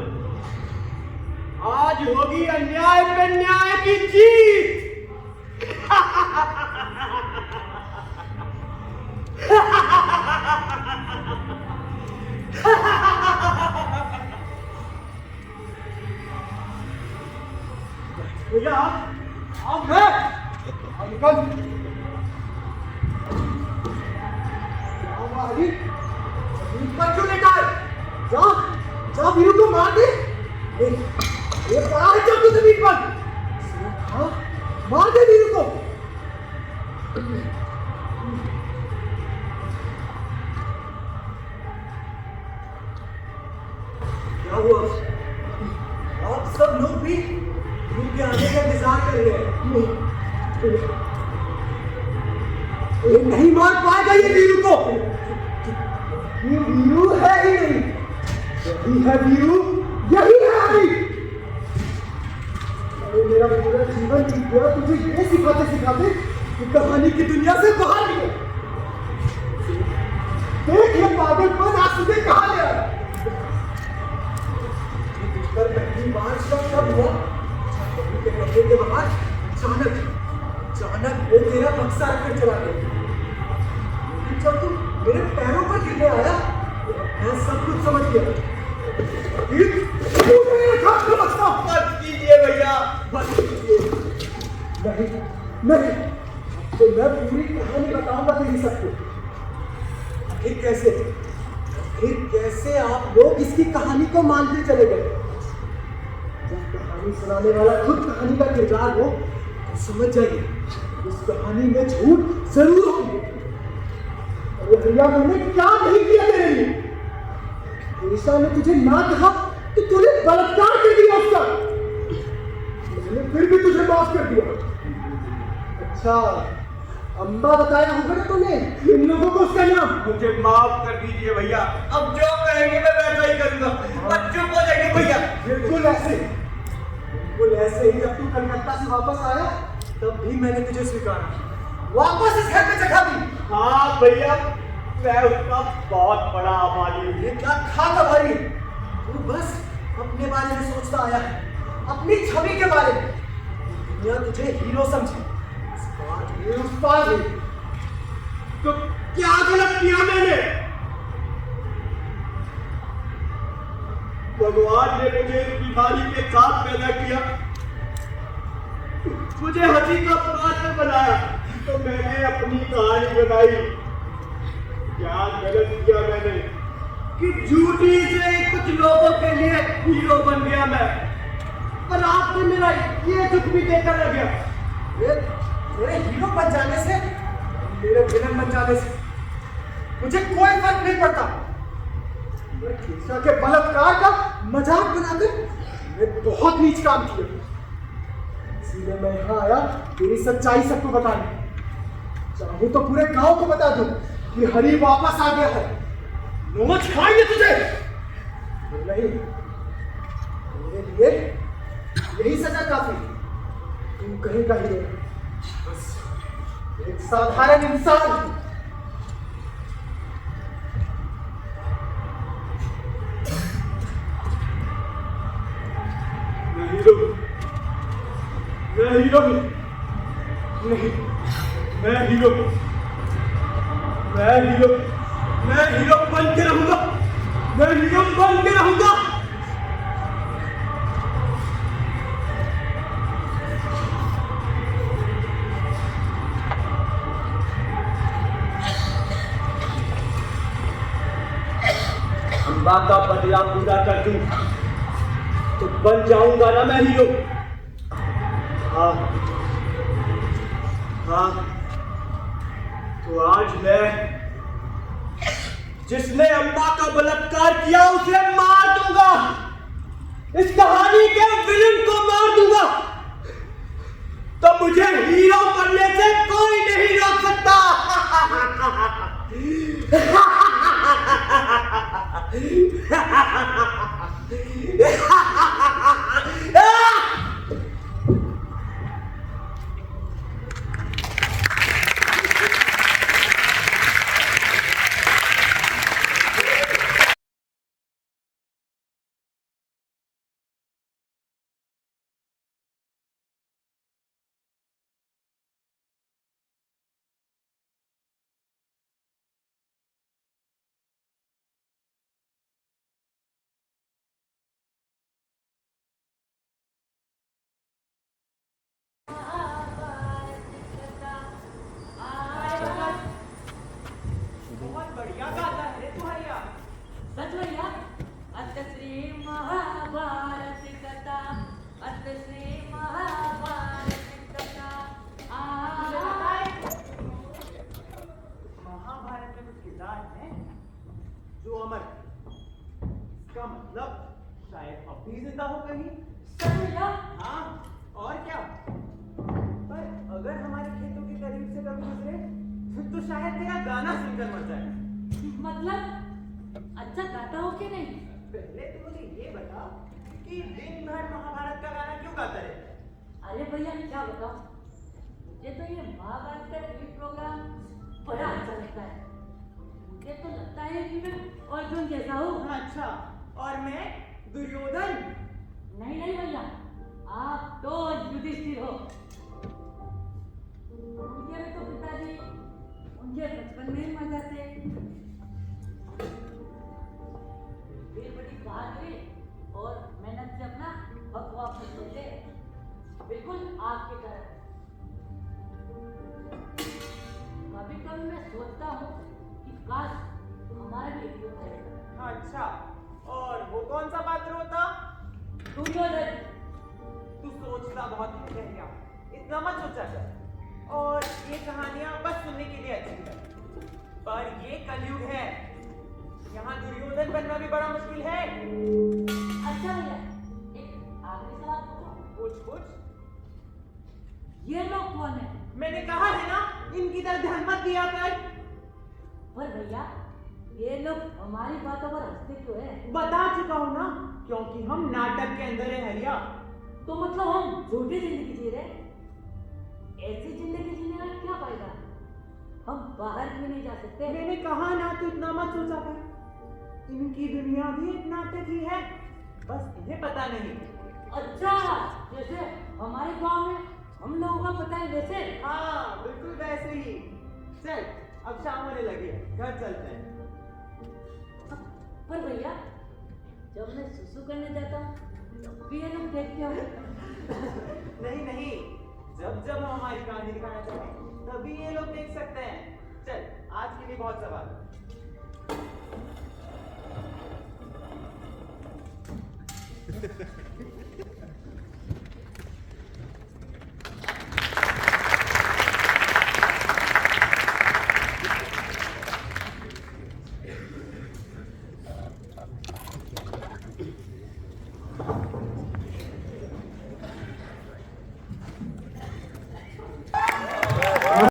आज होगी अन्याय पे न्याय की जीत। भैया आप हैं? अंकल, पर क्यों लेटा है? जा वीरू को मार दे। ये बड़ा है जब तू जमीन पर। हाँ, मार दे वीरू को। क्या हुआ? आप सब लोग भी वीरू के आने का इंतजार कर रहे हैं। ये नहीं मार पाएगा ये वीरू को। ये वीरू है ही नहीं, यही है वीरू, यही है अभी। अरे मेरा पूरा जीवन बीत गया तुझे ये सिखाते सिखाते कि कहानी की दुनिया से बाहर निकल। देख ये पागलपन आज तुझे कहाँ ले आया। तुझपर पहली बार कब हुआ? के कमरे के बाहर अचानक वो तेरा बक्सा रखकर चला गया। जब तू मेरे पैरों पर गिरने आया मैं सब कुछ समझ गया। मत कीजिए भैया, मत कीजिए। नहीं, तो मैं पूरी कहानी बताऊंगा तेरी सबको। फिर कैसे आप लोग इसकी कहानी को मानते चले गए। जब कहानी सुनाने वाला खुद कहानी का किरदार हो तो समझ जाइए इस कहानी में झूठ जरूर होंगे। अरे भैया मैंने क्या नहीं किया तेरे लिए। ईशा ने तुझे ना कहा तो तूने बलात्कार कर दिया उसका। मैंने फिर भी तुझे माफ कर दिया। अच्छा अम्बा बताया होगा ना तूने इन लोगों को उसका नाम। मुझे माफ कर दीजिए भैया, अब जो कहेंगे मैं वैसा ही करूंगा। अब चुप हो जाइए भैया। बिल्कुल ऐसे ही जब तू कलकत्ता से वापस आया तब भी मैंने तुझे स्वीकारा, वापस इस घर में जगह दी। हाँ भैया, मैं उसका बहुत बड़ा आभारी हूँ। ये क्या खाका भारी, तू बस अपने बारे में सोचता आया है, अपनी छवि के बारे में। दुनिया तुझे हीरो समझे, उस पार गई। तो क्या गलत किया मैंने? भगवान ने मुझे इस बीमारी के साथ पैदा किया, मुझे हंसी का पात्र बनाया, तो मैंने अपनी कहानी बनाई। क्या गलत किया मैंने कि झूठी से कुछ लोगों के लिए हीरो बन गया मैं, पर आपसे मेरा ये दुख भी देकर रह गया। मेरे हीरो बन जाने से मेरे विलन बन जाने से मुझे कोई फर्क नहीं पड़ता। ईशा के बलात्कार का मजाक बनाकर मैं बहुत नीच काम किया, इसलिए मैं यहाँ आया तेरी सच्चाई सबको बताने। चाहूँ तो पूरे गांव को बता दूं कि हरी वापस आ गया है, नोच खाएंगे तुझे। नहीं, मेरे लिए यही सजा काफी। तू कहीं का हीरो, बस एक साधारण इंसान। मैं हीरो बन के रहूंगा, मैं हीरो बन के रहूंगा। अम्बा का बदला पूरा कर दूं तो बन जाऊंगा ना मैं हीरो। हाँ हाँ, तो आज मैं जिसने अम्बा का बलात्कार किया उसे मार दूंगा, इस कहानी के विलन को मार दूंगा, तो मुझे हीरो बनने से कोई नहीं रोक सकता। जिंदा हो कहीं। हाँ, और क्या? पर अगर हमारे खेतों के करीब से कभी गुजरे तो शायद तेरा गाना सुनकर मर जाए। मतलब अच्छा गाता हो कि नहीं? पहले तो मुझे ये बता कि दिन भर महाभारत का गाना क्यों गाता है? अरे भैया क्या बताओ, मुझे तो ये महाभारत का टीवी प्रोग्राम बड़ा अच्छा लगता है। मुझे तो लगता है कि मैं अर्जुन जैसा हूँ। अच्छा, और मैं दुर्योधन? नहीं नहीं भैया, आप तो युधिष्ठिर हो। उनके भी तो पिताजी उनके बचपन में ही मर जाते। फिर बड़ी बहादुरी और मेहनत से अपना वक्त वापस लेते, बिल्कुल आपकी तरह। कभी कभी मैं सोचता हूँ कि काश हमारा भी एक युद्ध है। अच्छा, और वो कौन सा पात्र होता? दुर्योधन। तू सोचता बहुत है क्या, इतना मत सोचा कर। और ये कहानियां बस सुनने के लिए अच्छी है, पर ये कलयुग है, यहाँ दुर्योधन बनना भी बड़ा मुश्किल है। अच्छा भैया, एक आखिरी सवाल पूछूं? कुछ ये लोग कौन है? मैंने कहा है ना, इनकी तरफ ध्यान मत दिया कर। पर भैया, ये लोग हमारी बातों पर हंसते क्यों है? बता चुका हूँ ना, क्योंकि हम नाटक के अंदर है हरिया। तो मतलब हम झूठी जिंदगी जी रहे? ऐसी जिंदगी जीने का क्या फायदा? हम बाहर क्यों नहीं जा सकते? मैंने कहा ना, तू इतना मत सोचा कर। इनकी दुनिया भी एक नाटक ही है, बस इन्हें पता नहीं। अच्छा, जैसे हमारे गांव में हम लोगों का पता है वैसे? हाँ, बिल्कुल वैसे ही। चल, अब शाम होने लगी है, घर चलते हैं। पर भैया, जब मैं सुसु करने जाता हूँ तब भी ये लोग देखते हो? नहीं नहीं, जब जब हम हमारी कहानी दिखाना चाहें तभी ये लोग देख सकते हैं। चल, आज के लिए बहुत सवाल।